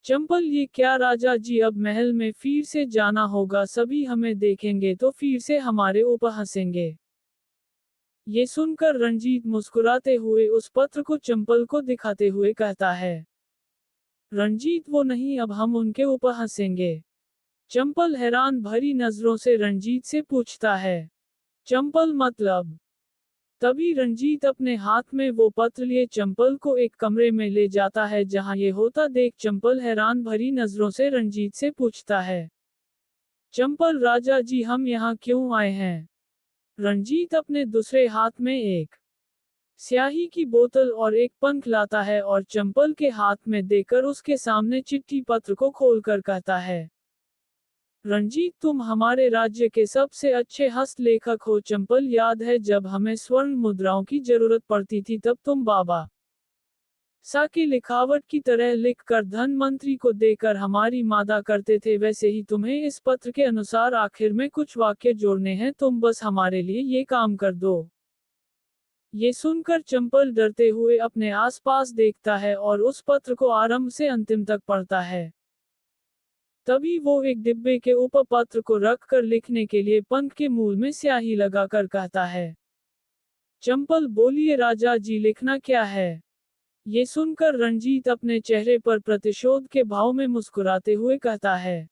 चंपल, ये क्या राजा जी, अब महल में फिर से जाना होगा, सभी हमें देखेंगे तो फिर से हमारे ऊपर हंसेंगे। ये सुनकर रंजीत मुस्कुराते हुए उस पत्र को चंपल को दिखाते हुए कहता है, रंजीत, वो नहीं, अब हम उनके ऊपर हंसेंगे। चंपल हैरान भरी नजरों से रंजीत से पूछता है, चंपल मतलब? तभी रंजीत अपने हाथ में वो पत्र लिए चंपल को एक कमरे में ले जाता है, जहां ये होता देख चंपल हैरान भरी नजरों से रंजीत से पूछता है, चंपल राजा जी, हम यहाँ क्यों आए हैं? रंजीत अपने दूसरे हाथ में एक स्याही की बोतल और एक पंख लाता है और चंपल के हाथ में देकर उसके सामने चिट्ठी पत्र को खोलकर कहता है, रंजीत, तुम हमारे राज्य के सबसे अच्छे हस्तलेखक हो। चंपल, याद है जब हमें स्वर्ण मुद्राओं की जरूरत पड़ती थी तब तुम बाबा सा की लिखावट की तरह लिखकर धन मंत्री को देकर हमारी मादा करते थे, वैसे ही तुम्हें इस पत्र के अनुसार आखिर में कुछ वाक्य जोड़ने हैं, तुम बस हमारे लिए ये काम कर दो। ये सुनकर चंपल डरते हुए अपने आसपास देखता है और उस पत्र को आरंभ से अंतिम तक पढ़ता है। तभी वो एक डिब्बे के ऊपर पत्र को रखकर लिखने के लिए पंख के मूल में स्याही लगाकर कहता है, चंपल, बोलिए राजा जी, लिखना क्या है? ये सुनकर रंजीत अपने चेहरे पर प्रतिशोध के भाव में मुस्कुराते हुए कहता है,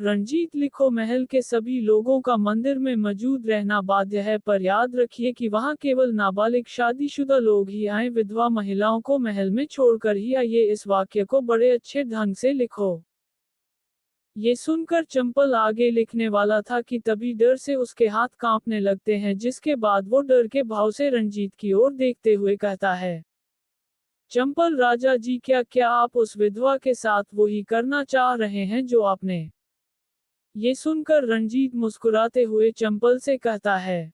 रंजीत, लिखो, महल के सभी लोगों का मंदिर में मौजूद रहना बाध्य है, पर याद रखिए कि वहां केवल नाबालिग शादीशुदा लोग ही आए, विधवा महिलाओं को महल में छोड़कर ही आइए। इस वाक्य को बड़े अच्छे ढंग से लिखो। ये सुनकर चंपल आगे लिखने वाला था कि तभी डर से उसके हाथ कांपने लगते हैं, जिसके बाद वो डर के भाव से रंजीत की ओर देखते हुए कहता है, चंपल राजा जी, क्या क्या आप उस विधवा के साथ वो ही करना चाह रहे हैं जो आपने? ये सुनकर रंजीत मुस्कुराते हुए चंपल से कहता है,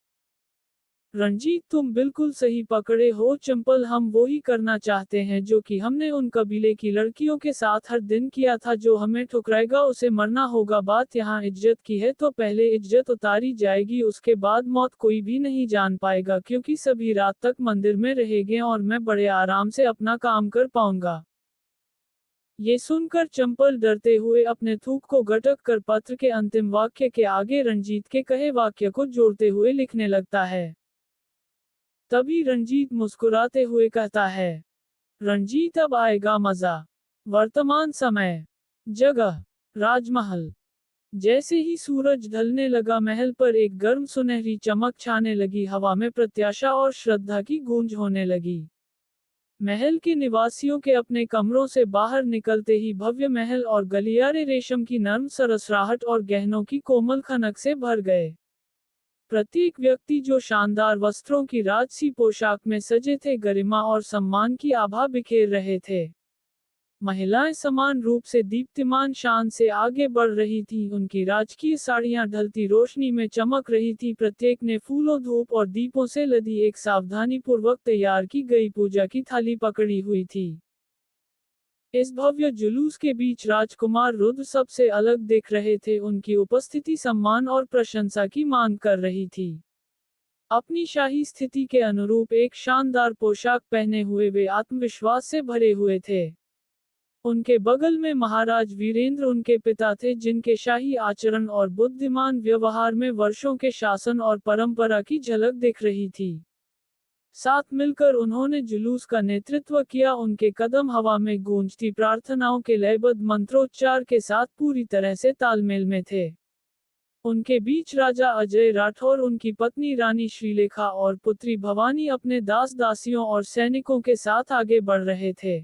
रंजीत, तुम बिल्कुल सही पकड़े हो चंपल, हम वो ही करना चाहते हैं जो कि हमने उन कबीले की लड़कियों के साथ हर दिन किया था। जो हमें ठुकराएगा उसे मरना होगा। बात यहाँ इज्जत की है तो पहले इज्जत उतारी जाएगी, उसके बाद मौत कोई भी नहीं जान पाएगा, क्योंकि सभी रात तक मंदिर में रहेंगे और मैं बड़े आराम से अपना काम कर पाऊंगा। ये सुनकर चंपल डरते हुए अपने थूक को गटक कर पत्र के अंतिम वाक्य के आगे रंजीत के कहे वाक्य को जोड़ते हुए लिखने लगता है। तभी रंजीत मुस्कुराते हुए कहता है, रंजीत, अब आएगा मजा। वर्तमान समय, जगह, राजमहल। जैसे ही सूरज ढलने लगा, महल पर एक गर्म सुनहरी चमक छाने लगी, हवा में प्रत्याशा और श्रद्धा की गूंज होने लगी। महल के निवासियों के अपने कमरों से बाहर निकलते ही भव्य महल और गलियारे रेशम की नर्म सरसराहट और गहनों की कोमल खनक से भर गए। प्रत्येक व्यक्ति जो शानदार वस्त्रों की राजसी पोशाक में सजे थे, गरिमा और सम्मान की आभा बिखेर रहे थे। महिलाएं समान रूप से दीप्तिमान शान से आगे बढ़ रही थीं, उनकी राजकीय साड़ियां ढलती रोशनी में चमक रही थी। प्रत्येक ने फूलों, धूप और दीपों से लदी एक सावधानीपूर्वक तैयार की गई पूजा की थाली पकड़ी हुई थी। इस भव्य जुलूस के बीच राजकुमार रुद्र सबसे अलग दिख रहे थे, उनकी उपस्थिति सम्मान और प्रशंसा की मांग कर रही थी। अपनी शाही स्थिति के अनुरूप एक शानदार पोशाक पहने हुए वे आत्मविश्वास से भरे हुए थे। उनके बगल में महाराज वीरेंद्र उनके पिता थे, जिनके शाही आचरण और बुद्धिमान व्यवहार में वर्षों के शासन और परंपरा की झलक दिख रही थी। साथ मिलकर उन्होंने जुलूस का नेतृत्व किया, उनके कदम हवा में गूंजती प्रार्थनाओं के लयबद्ध मंत्रोच्चार के साथ पूरी तरह से तालमेल में थे। उनके बीच राजा अजय राठौर, उनकी पत्नी रानी श्रीलेखा और पुत्री भवानी अपने दास दासियों और सैनिकों के साथ आगे बढ़ रहे थे।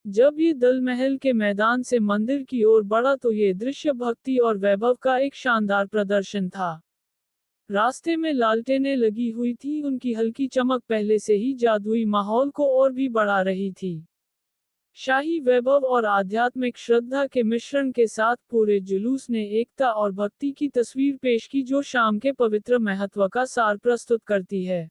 जब ये दल महल के मैदान से मंदिर की ओर बढ़ा तो ये दृश्य भक्ति और वैभव का एक शानदार प्रदर्शन था। रास्ते में लालटेनें लगी हुई थी, उनकी हल्की चमक पहले से ही जादुई माहौल को और भी बढ़ा रही थी। शाही वैभव और आध्यात्मिक श्रद्धा के मिश्रण के साथ पूरे जुलूस ने एकता और भक्ति की तस्वीर पेश की, जो शाम के पवित्र महत्व का सार प्रस्तुत करती है।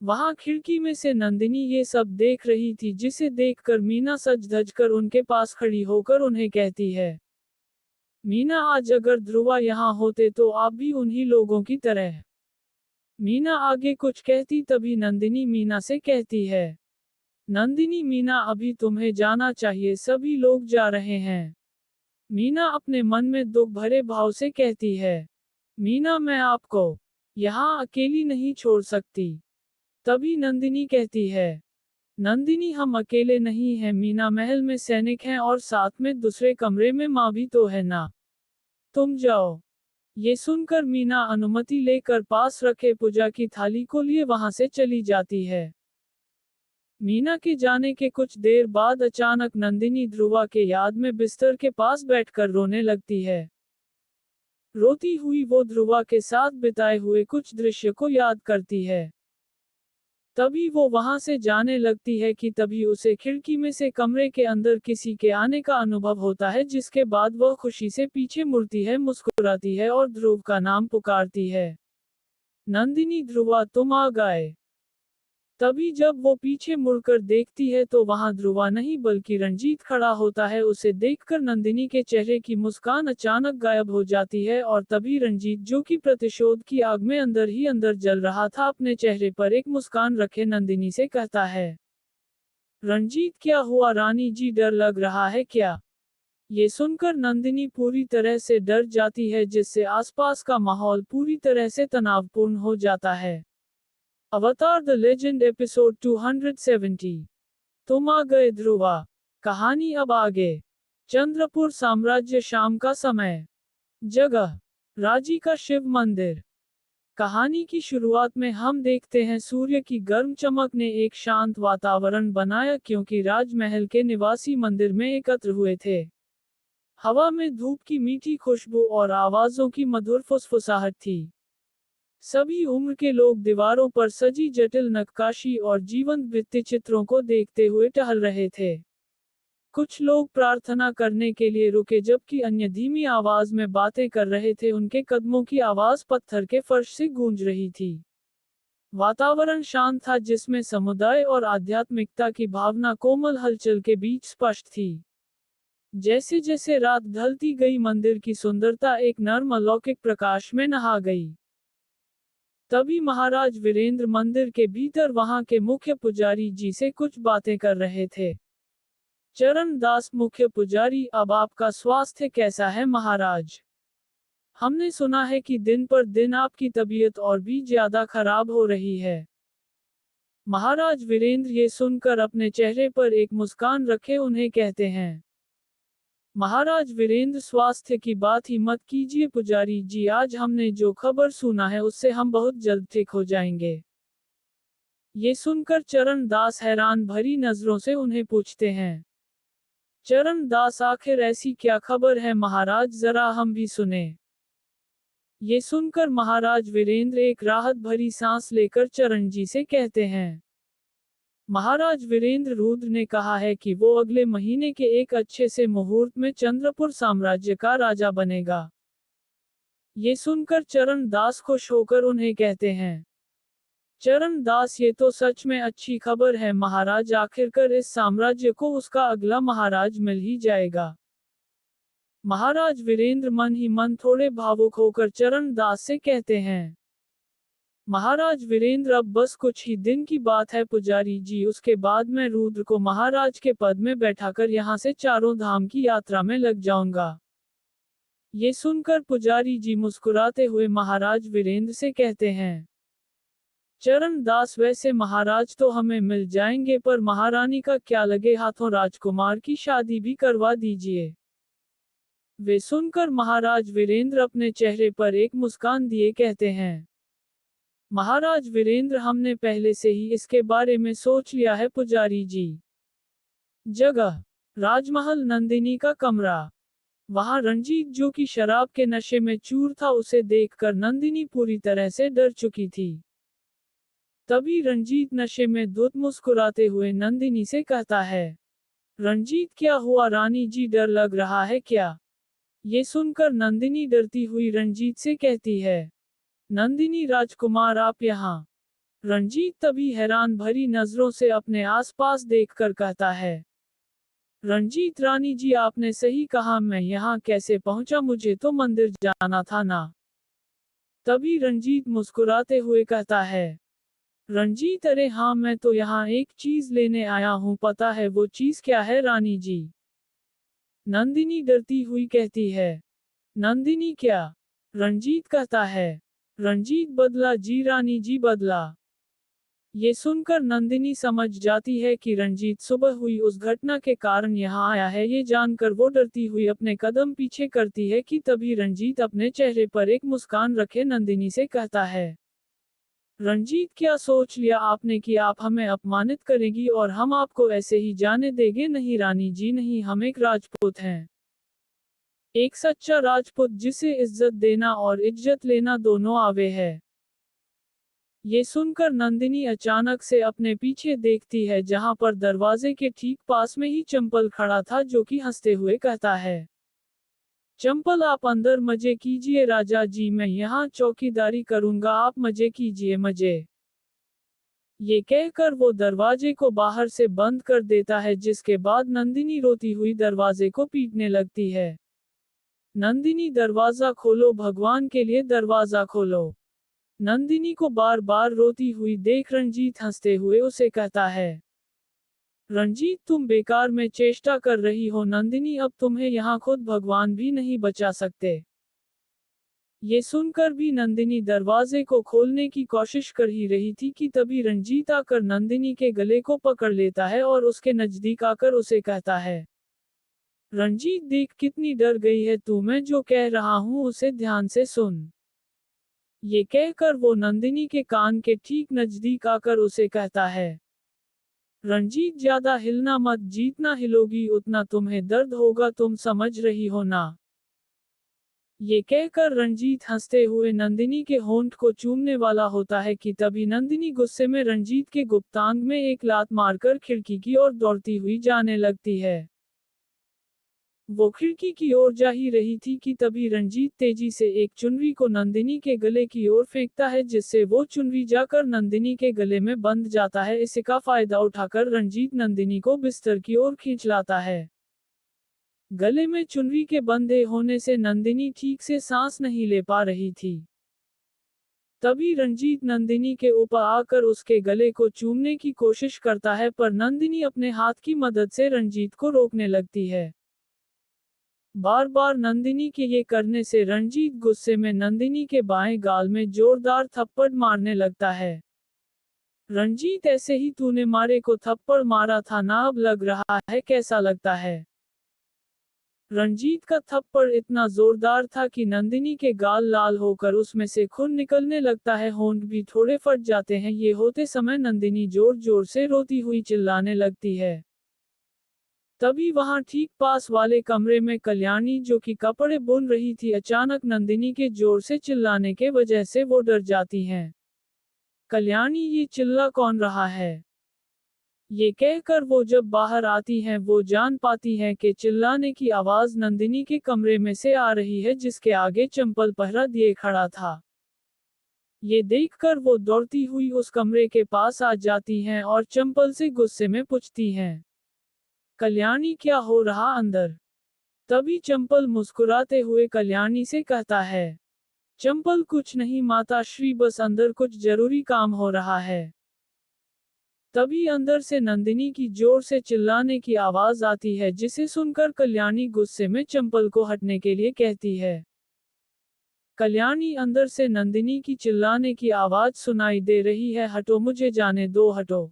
वहां खिड़की में से नंदिनी ये सब देख रही थी, जिसे देखकर मीना सज धज कर उनके पास खड़ी होकर उन्हें कहती है, मीना, आज अगर ध्रुवा यहाँ होते तो आप भी उन्हीं लोगों की तरह। मीना आगे कुछ कहती तभी नंदिनी मीना से कहती है, नंदिनी, मीना, अभी तुम्हें जाना चाहिए, सभी लोग जा रहे हैं। मीना अपने मन में दुख भरे भाव से कहती है, मीना, मैं आपको यहाँ अकेली नहीं छोड़ सकती। तभी नंदिनी कहती है, नंदिनी, हम अकेले नहीं हैं मीना, महल में सैनिक हैं और साथ में दूसरे कमरे में माँ भी तो है ना। तुम जाओ। ये सुनकर मीना अनुमति लेकर पास रखे पूजा की थाली को लिए वहां से चली जाती है। मीना के जाने के कुछ देर बाद अचानक नंदिनी ध्रुवा के याद में बिस्तर के पास बैठकर रोने लगती है। रोती हुई वो ध्रुवा के साथ बिताए हुए कुछ दृश्य को याद करती है। तभी वो वहां से जाने लगती है कि तभी उसे खिड़की में से कमरे के अंदर किसी के आने का अनुभव होता है, जिसके बाद वह खुशी से पीछे मुड़ती है, मुस्कुराती है और ध्रुव का नाम पुकारती है, नंदिनी, ध्रुवा, तुम आ गए। तभी जब वो पीछे मुड़कर देखती है तो वहां ध्रुवा नहीं बल्कि रंजीत खड़ा होता है। उसे देखकर नंदिनी के चेहरे की मुस्कान अचानक गायब हो जाती है और तभी रंजीत, जो कि प्रतिशोध की आग में अंदर ही अंदर जल रहा था, अपने चेहरे पर एक मुस्कान रखे नंदिनी से कहता है, रंजीत, क्या हुआ रानी जी, डर लग रहा है क्या? ये सुनकर नंदिनी पूरी तरह से डर जाती है, जिससे आसपास का माहौल पूरी तरह से तनावपूर्ण हो जाता है। अवतार द लेजेंड एपिसोड 270। तुम आ गए ध्रुवा। कहानी अब आगे। चंद्रपुर साम्राज्य, शाम का समय। जगह, राजी का शिव मंदिर। कहानी की शुरुआत में हम देखते हैं सूर्य की गर्म चमक ने एक शांत वातावरण बनाया, क्योंकि राजमहल के निवासी मंदिर में एकत्र हुए थे। हवा में धूप की मीठी खुशबू और आवाजों की मधुर फुसफुसाहट थी। सभी उम्र के लोग दीवारों पर सजी जटिल नक्काशी और जीवंत भित्तिचित्रों को देखते हुए टहल रहे थे। कुछ लोग प्रार्थना करने के लिए रुके, जबकि अन्य धीमी आवाज में बातें कर रहे थे, उनके कदमों की आवाज पत्थर के फर्श से गूंज रही थी। वातावरण शांत था, जिसमें समुदाय और आध्यात्मिकता की भावना कोमल हलचल के बीच स्पष्ट थी। जैसे जैसे रात ढलती गई, मंदिर की सुंदरता एक नर्म अलौकिक प्रकाश में नहा गई। तभी महाराज वीरेंद्र मंदिर के भीतर वहां के मुख्य पुजारी जी से कुछ बातें कर रहे थे। चरण दास, मुख्य पुजारी, अब आपका स्वास्थ्य कैसा है महाराज? हमने सुना है कि दिन पर दिन आपकी तबीयत और भी ज्यादा खराब हो रही है। महाराज वीरेंद्र ये सुनकर अपने चेहरे पर एक मुस्कान रखे उन्हें कहते हैं, महाराज वीरेंद्र, स्वास्थ्य की बात ही मत कीजिए पुजारी जी, आज हमने जो खबर सुना है उससे हम बहुत जल्द ठीक हो जाएंगे। ये सुनकर चरण दास हैरान भरी नजरों से उन्हें पूछते हैं। चरण दास आखिर ऐसी क्या खबर है महाराज, जरा हम भी सुने। ये सुनकर महाराज वीरेंद्र एक राहत भरी सांस लेकर चरण जी से कहते हैं। महाराज वीरेंद्र रुद्र ने कहा है कि वो अगले महीने के एक अच्छे से मुहूर्त में चंद्रपुर साम्राज्य का राजा बनेगा। ये सुनकर चरण दास खुश होकर उन्हें कहते हैं। चरण दास, ये तो सच में अच्छी खबर है महाराज, आखिरकार इस साम्राज्य को उसका अगला महाराज मिल ही जाएगा। महाराज वीरेंद्र मन ही मन थोड़े भावुक होकर चरण दास से कहते हैं। महाराज वीरेंद्र, अब बस कुछ ही दिन की बात है पुजारी जी, उसके बाद मैं रुद्र को महाराज के पद में बैठाकर यहाँ से चारों धाम की यात्रा में लग जाऊंगा। ये सुनकर पुजारी जी मुस्कुराते हुए महाराज वीरेंद्र से कहते हैं। चरण दास, वैसे महाराज तो हमें मिल जाएंगे, पर महारानी का क्या लगे हाथों राजकुमार की शादी भी करवा दीजिए। वे सुनकर महाराज वीरेंद्र अपने चेहरे पर एक मुस्कान दिए कहते हैं। महाराज वीरेंद्र, हमने पहले से ही इसके बारे में सोच लिया है पुजारी जी। जगह, राजमहल, नंदिनी का कमरा। वहां रंजीत जो कि शराब के नशे में चूर था, उसे देखकर नंदिनी पूरी तरह से डर चुकी थी। तभी रंजीत नशे में धुत मुस्कुराते हुए नंदिनी से कहता है। रंजीत, क्या हुआ रानी जी, डर लग रहा है क्या? ये सुनकर नंदिनी डरती हुई रंजीत से कहती है। नंदिनी राजकुमार, आप यहाँ? रंजीत तभी हैरान भरी नजरों से अपने आसपास देखकर कहता है। रंजीत रानी जी, आपने सही कहा, मैं यहाँ कैसे पहुंचा, मुझे तो मंदिर जाना था ना। तभी रंजीत मुस्कुराते हुए कहता है। रंजीत, अरे हाँ, मैं तो यहाँ एक चीज लेने आया हूँ, पता है वो चीज क्या है रानी जी? नंदिनी डरती हुई कहती है। नंदिनी, क्या? रंजीत कहता है। रंजीत, बदला जी रानी जी, बदला। ये सुनकर नंदिनी समझ जाती है कि रंजीत सुबह हुई उस घटना के कारण यहाँ आया है। ये जानकर वो डरती हुई अपने कदम पीछे करती है कि तभी रंजीत अपने चेहरे पर एक मुस्कान रखे नंदिनी से कहता है। रंजीत, क्या सोच लिया आपने कि आप हमें अपमानित करेगी और हम आपको ऐसे ही जाने देंगे? नहीं रानी जी, नहीं, हम एक राजपूत हैं। एक सच्चा राजपूत जिसे इज्जत देना और इज्जत लेना दोनों आवे है। ये सुनकर नंदिनी अचानक से अपने पीछे देखती है, जहां पर दरवाजे के ठीक पास में ही चंपल खड़ा था, जो कि हंसते हुए कहता है। चंपल, आप अंदर मजे कीजिए राजा जी, मैं यहाँ चौकीदारी करूंगा, आप मजे कीजिए मजे। ये कहकर वो दरवाजे को बाहर से बंद कर देता है, जिसके बाद नंदिनी रोती हुई दरवाजे को पीटने लगती है। नंदिनी, दरवाजा खोलो, भगवान के लिए दरवाजा खोलो। नंदिनी को बार बार रोती हुई देख रंजीत हंसते हुए उसे कहता है। रंजीत, तुम बेकार में चेष्टा कर रही हो नंदिनी, अब तुम्हें यहाँ खुद भगवान भी नहीं बचा सकते। ये सुनकर भी नंदिनी दरवाजे को खोलने की कोशिश कर ही रही थी कि तभी रंजीत आकर नंदिनी के गले को पकड़ लेता है और उसके नजदीक आकर उसे कहता है। रंजीत, देख कितनी डर गई है तू, मैं जो कह रहा हूँ उसे ध्यान से सुन। ये कहकर वो नंदिनी के कान के ठीक नजदीक आकर उसे कहता है। रंजीत, ज्यादा हिलना मत, जितना हिलोगी उतना तुम्हें दर्द होगा, तुम समझ रही हो ना? ये कहकर रंजीत हंसते हुए नंदिनी के होंठ को चूमने वाला होता है कि तभी नंदिनी गुस्से में रंजीत के गुप्तांग में एक लात मारकर खिड़की की ओर दौड़ती हुई जाने लगती है। वो खिड़की की ओर जा ही रही थी कि तभी रंजीत तेजी से एक चुनरी को नंदिनी के गले की ओर फेंकता है, जिससे वो चुनरी जाकर नंदिनी के गले में बंध जाता है। इसका फायदा उठाकर रंजीत नंदिनी को बिस्तर की ओर खींच लाता है। गले में चुनरी के बंधे होने से नंदिनी ठीक से सांस नहीं ले पा रही थी। तभी रंजीत नंदिनी के ऊपर आकर उसके गले को चूमने की कोशिश करता है, पर नंदिनी अपने हाथ की मदद से रंजीत को रोकने लगती है। बार बार नंदिनी के ये करने से रंजीत गुस्से में नंदिनी के बाएं गाल में जोरदार थप्पड़ मारने लगता है। रंजीत, ऐसे ही तूने मारे को थप्पड़ मारा था ना, अब लग रहा है कैसा लगता है? रंजीत का थप्पड़ इतना जोरदार था कि नंदिनी के गाल लाल होकर उसमें से खून निकलने लगता है, होंठ भी थोड़े फट जाते हैं। ये होते समय नंदिनी जोर जोर से रोती हुई चिल्लाने लगती है। तभी वहां ठीक पास वाले कमरे में कल्याणी, जो कि कपड़े बुन रही थी, अचानक नंदिनी के जोर से चिल्लाने के वजह से वो डर जाती हैं। कल्याणी, ये चिल्ला कौन रहा है? ये कहकर वो जब बाहर आती हैं वो जान पाती हैं कि चिल्लाने की आवाज नंदिनी के कमरे में से आ रही है, जिसके आगे चंपल पहरा दिए खड़ा था। ये देखकर वो दौड़ती हुई उस कमरे के पास आ जाती हैं और चंपल से गुस्से में पूछती हैं, कल्याणी, क्या हो रहा अंदर? तभी चंपल मुस्कुराते हुए कल्याणी से कहता है, चंपल, कुछ नहीं माताश्री, बस अंदर कुछ जरूरी काम हो रहा है। तभी अंदर से नंदिनी की जोर से चिल्लाने की आवाज आती है, जिसे सुनकर कल्याणी गुस्से में चंपल को हटने के लिए कहती है। कल्याणी अंदर से नंदिनी की चिल्लाने की आवाज सुनाई दे रही है, हटो, मुझे जाने दो, हटो।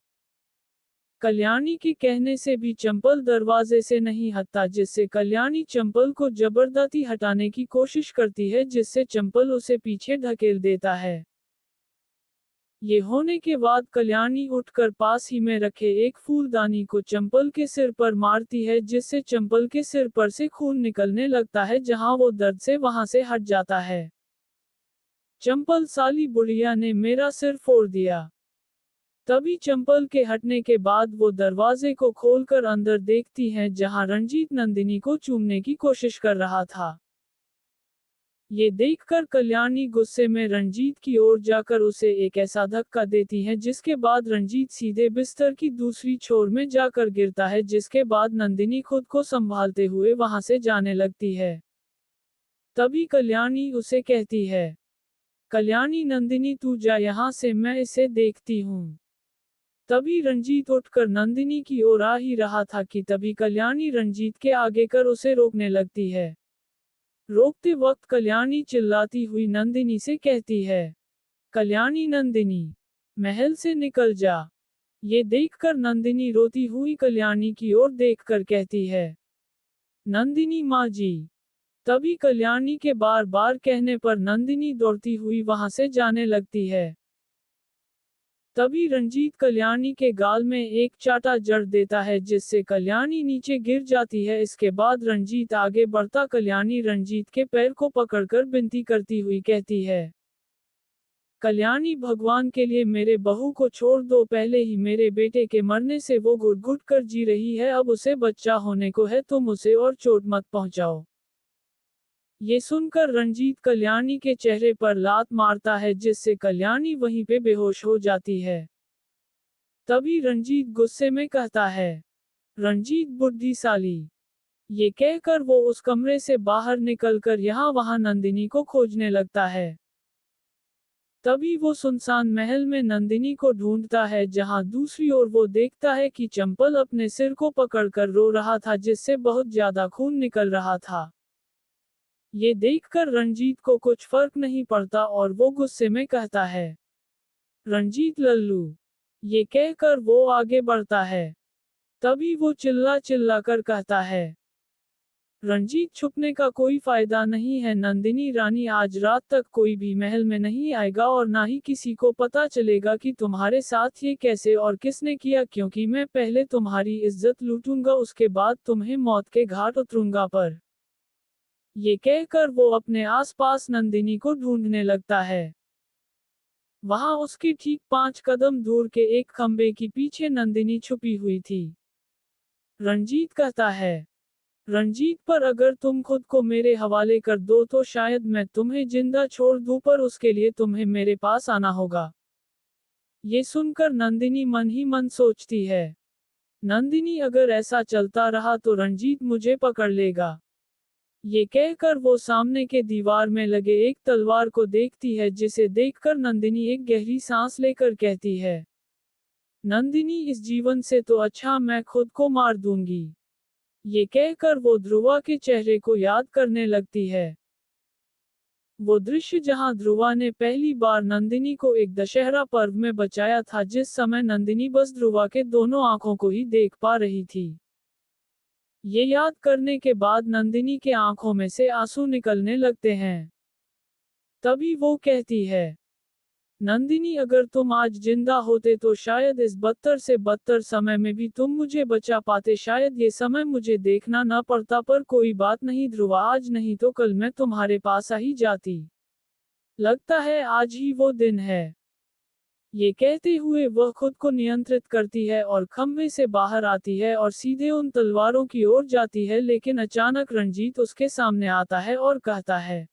कल्याणी के कहने से भी चंपल दरवाजे से नहीं हटता, जिससे कल्याणी चंपल को जबरदस्ती हटाने की कोशिश करती है, जिससे चंपल उसे पीछे ढकेल देता है। ये होने के बाद कल्याणी उठकर पास ही में रखे एक फूलदानी को चंपल के सिर पर मारती है, जिससे चंपल के सिर पर से खून निकलने लगता है, जहां वो दर्द से वहां से हट जाता है। चंपल, साली बुढ़िया ने मेरा सिर फोड़ दिया। तभी चंपल के हटने के बाद वो दरवाजे को खोलकर अंदर देखती हैं, जहां रंजीत नंदिनी को चूमने की कोशिश कर रहा था। ये देखकर कल्याणी गुस्से में रंजीत की ओर जाकर उसे एक ऐसा धक्का देती है, जिसके बाद रंजीत सीधे बिस्तर की दूसरी छोर में जाकर गिरता है, जिसके बाद नंदिनी खुद को संभालते हुए वहां से जाने लगती है। तभी कल्याणी उसे कहती है, कल्याणी, नंदिनी, तू जा यहाँ से, मैं इसे देखती हूँ। तभी रंजीत उठकर नंदिनी की ओर आ ही रहा था कि तभी कल्याणी रंजीत के आगे कर उसे रोकने लगती है। रोकते वक्त कल्याणी चिल्लाती हुई नंदिनी से कहती है, कल्याणी, नंदिनी, महल से निकल जा। ये देखकर नंदिनी रोती हुई कल्याणी की ओर देखकर कहती है, नंदिनी माँ जी। तभी कल्याणी के बार बार कहने पर नंदिनी दौड़ती हुई वहां से जाने लगती है। तभी रंजीत कल्याणी के गाल में एक चाटा जड़ देता है, जिससे कल्याणी नीचे गिर जाती है। इसके बाद रंजीत आगे बढ़ता कल्याणी रंजीत के पैर को पकड़कर विनती करती हुई कहती है, कल्याणी, भगवान के लिए मेरे बहू को छोड़ दो, पहले ही मेरे बेटे के मरने से वो घुट घुट कर जी रही है, अब उसे बच्चा होने को है, तुम उसे और चोट मत पहुंचाओ। ये सुनकर रंजीत कल्याणी के चेहरे पर लात मारता है, जिससे कल्याणी वहीं पे बेहोश हो जाती है। तभी रंजीत गुस्से में कहता है, रंजीत बुद्धिशाली। ये कहकर वो उस कमरे से बाहर निकलकर यहाँ वहां नंदिनी को खोजने लगता है। तभी वो सुनसान महल में नंदिनी को ढूंढता है, जहां दूसरी ओर वो देखता है कि चंपल अपने सिर को पकड़कर रो रहा था, जिससे बहुत ज्यादा खून निकल रहा था। ये देखकर रंजीत को कुछ फर्क नहीं पड़ता और वो गुस्से में कहता है, रंजीत लल्लू। ये कहकर वो आगे बढ़ता है। तभी वो चिल्ला चिल्ला कर कहता है, रंजीत, छुपने का कोई फायदा नहीं है, नंदिनी रानी, आज रात तक कोई भी महल में नहीं आएगा और ना ही किसी को पता चलेगा कि तुम्हारे साथ ये कैसे और किसने किया, क्योंकि मैं पहले तुम्हारी इज्जत लूटूंगा, उसके बाद तुम्हें मौत के घाट उतरूंगा। पर ये कहकर वो अपने आसपास नंदिनी को ढूंढने लगता है। वहां उसके ठीक 5 कदम दूर के एक खंबे के पीछे नंदिनी छुपी हुई थी। रंजीत कहता है, रंजीत, पर अगर तुम खुद को मेरे हवाले कर दो तो शायद मैं तुम्हें जिंदा छोड़ दूं, पर उसके लिए तुम्हें मेरे पास आना होगा। ये सुनकर नंदिनी मन ही मन सोचती है, नंदिनी, अगर ऐसा चलता रहा तो रंजीत मुझे पकड़ लेगा। ये कहकर वो सामने के दीवार में लगे एक तलवार को देखती है, जिसे देखकर नंदिनी एक गहरी सांस लेकर कहती है, नंदिनी, इस जीवन से तो अच्छा मैं खुद को मार दूंगी। ये कहकर वो ध्रुवा के चेहरे को याद करने लगती है। वो दृश्य जहां ध्रुवा ने पहली बार नंदिनी को एक दशहरा पर्व में बचाया था, जिस समय नंदिनी बस ध्रुवा के दोनों आंखों को ही देख पा रही थी। ये याद करने के बाद नंदिनी के आंखों में से आंसू निकलने लगते हैं। तभी वो कहती है, नंदिनी अगर तुम आज जिंदा होते तो शायद इस बदतर से बदतर समय में भी तुम मुझे बचा पाते, शायद ये समय मुझे देखना न पड़ता, पर कोई बात नहीं ध्रुवा, आज नहीं तो कल मैं तुम्हारे पास आ ही जाती। लगता है आज ही वो दिन है। ये कहते हुए वह खुद को नियंत्रित करती है और खंभे से बाहर आती है और सीधे उन तलवारों की ओर जाती है, लेकिन अचानक रंजीत उसके सामने आता है और कहता है,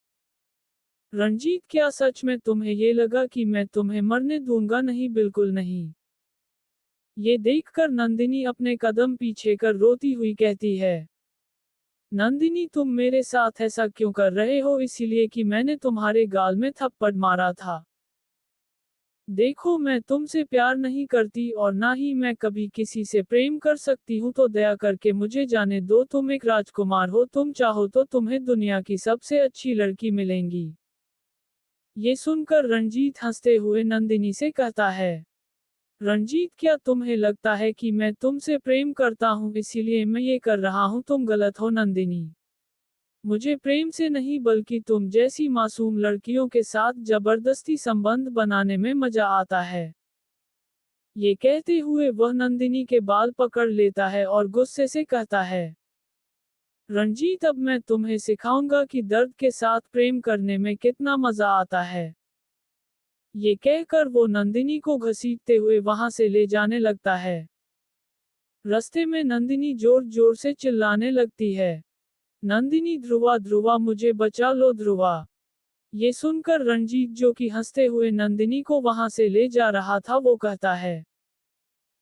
रंजीत क्या सच में तुम्हें ये लगा कि मैं तुम्हें मरने दूंगा? नहीं, बिल्कुल नहीं। ये देखकर नंदिनी अपने कदम पीछे कर रोती हुई कहती है, नंदिनी तुम मेरे साथ ऐसा क्यों कर रहे हो? इसीलिए कि मैंने तुम्हारे गाल में थप्पड़ मारा था। देखो मैं तुमसे प्यार नहीं करती और ना ही मैं कभी किसी से प्रेम कर सकती हूँ, तो दया करके मुझे जाने दो। तुम एक राजकुमार हो, तुम चाहो तो तुम्हें दुनिया की सबसे अच्छी लड़की मिलेंगी। ये सुनकर रंजीत हंसते हुए नंदिनी से कहता है, रंजीत क्या तुम्हें लगता है कि मैं तुमसे प्रेम करता हूँ इसीलिए मैं ये कर रहा हूँ? तुम गलत हो नंदिनी। मुझे प्रेम से नहीं बल्कि तुम जैसी मासूम लड़कियों के साथ जबरदस्ती संबंध बनाने में मजा आता है। ये कहते हुए वह नंदिनी के बाल पकड़ लेता है और गुस्से से कहता है, रंजीत अब मैं तुम्हें सिखाऊंगा कि दर्द के साथ प्रेम करने में कितना मजा आता है। ये कहकर वो नंदिनी को घसीटते हुए वहां से ले जाने लगता है। रास्ते में नंदिनी जोर जोर से चिल्लाने लगती है, नंदिनी ध्रुवा ध्रुवा मुझे बचा लो ध्रुवा। ये सुनकर रंजीत जो कि हंसते हुए नंदिनी को वहां से ले जा रहा था वो कहता है,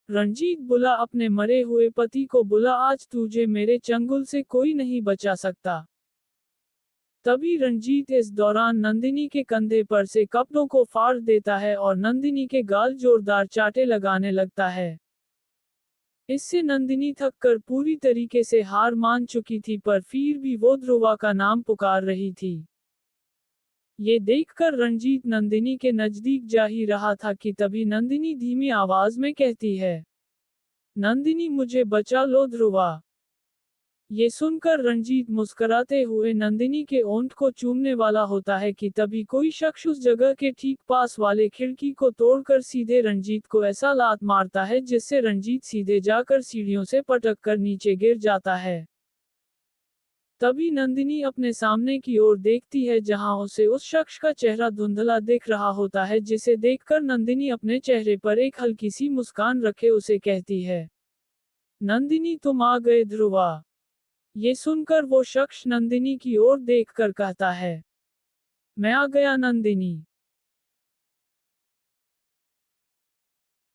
रंजीत बुला अपने मरे हुए पति को बुला, आज तुझे मेरे चंगुल से कोई नहीं बचा सकता। तभी रंजीत इस दौरान नंदिनी के कंधे पर से कपड़ों को फाड़ देता है और नंदिनी के गाल जोरदार चाटे लगाने लगता है। इससे नंदिनी थककर पूरी तरीके से हार मान चुकी थी, पर फिर भी वो ध्रुवा का नाम पुकार रही थी। ये देखकर रंजीत नंदिनी के नजदीक जा ही रहा था कि तभी नंदिनी धीमी आवाज में कहती है, नंदिनी मुझे बचा लो ध्रुवा। ये सुनकर रंजीत मुस्कुराते हुए नंदिनी के ओंठ को चूमने वाला होता है कि तभी कोई शख्स उस जगह के ठीक पास वाले खिड़की को तोड़कर सीधे रंजीत को ऐसा लात मारता है जिससे रंजीत सीधे जाकर सीढ़ियों से पटक कर नीचे गिर जाता है। तभी नंदिनी अपने सामने की ओर देखती है जहां उसे उस शख्स का चेहरा धुंधला दिख रहा होता है, जिसे देखकर नंदिनी अपने चेहरे पर एक हल्की सी मुस्कान रखे उसे कहती है, नंदिनी तुम आ गए ध्रुवा। ये सुनकर वो शख्स नंदिनी की ओर देखकर कहता है, मैं आ गया नंदिनी।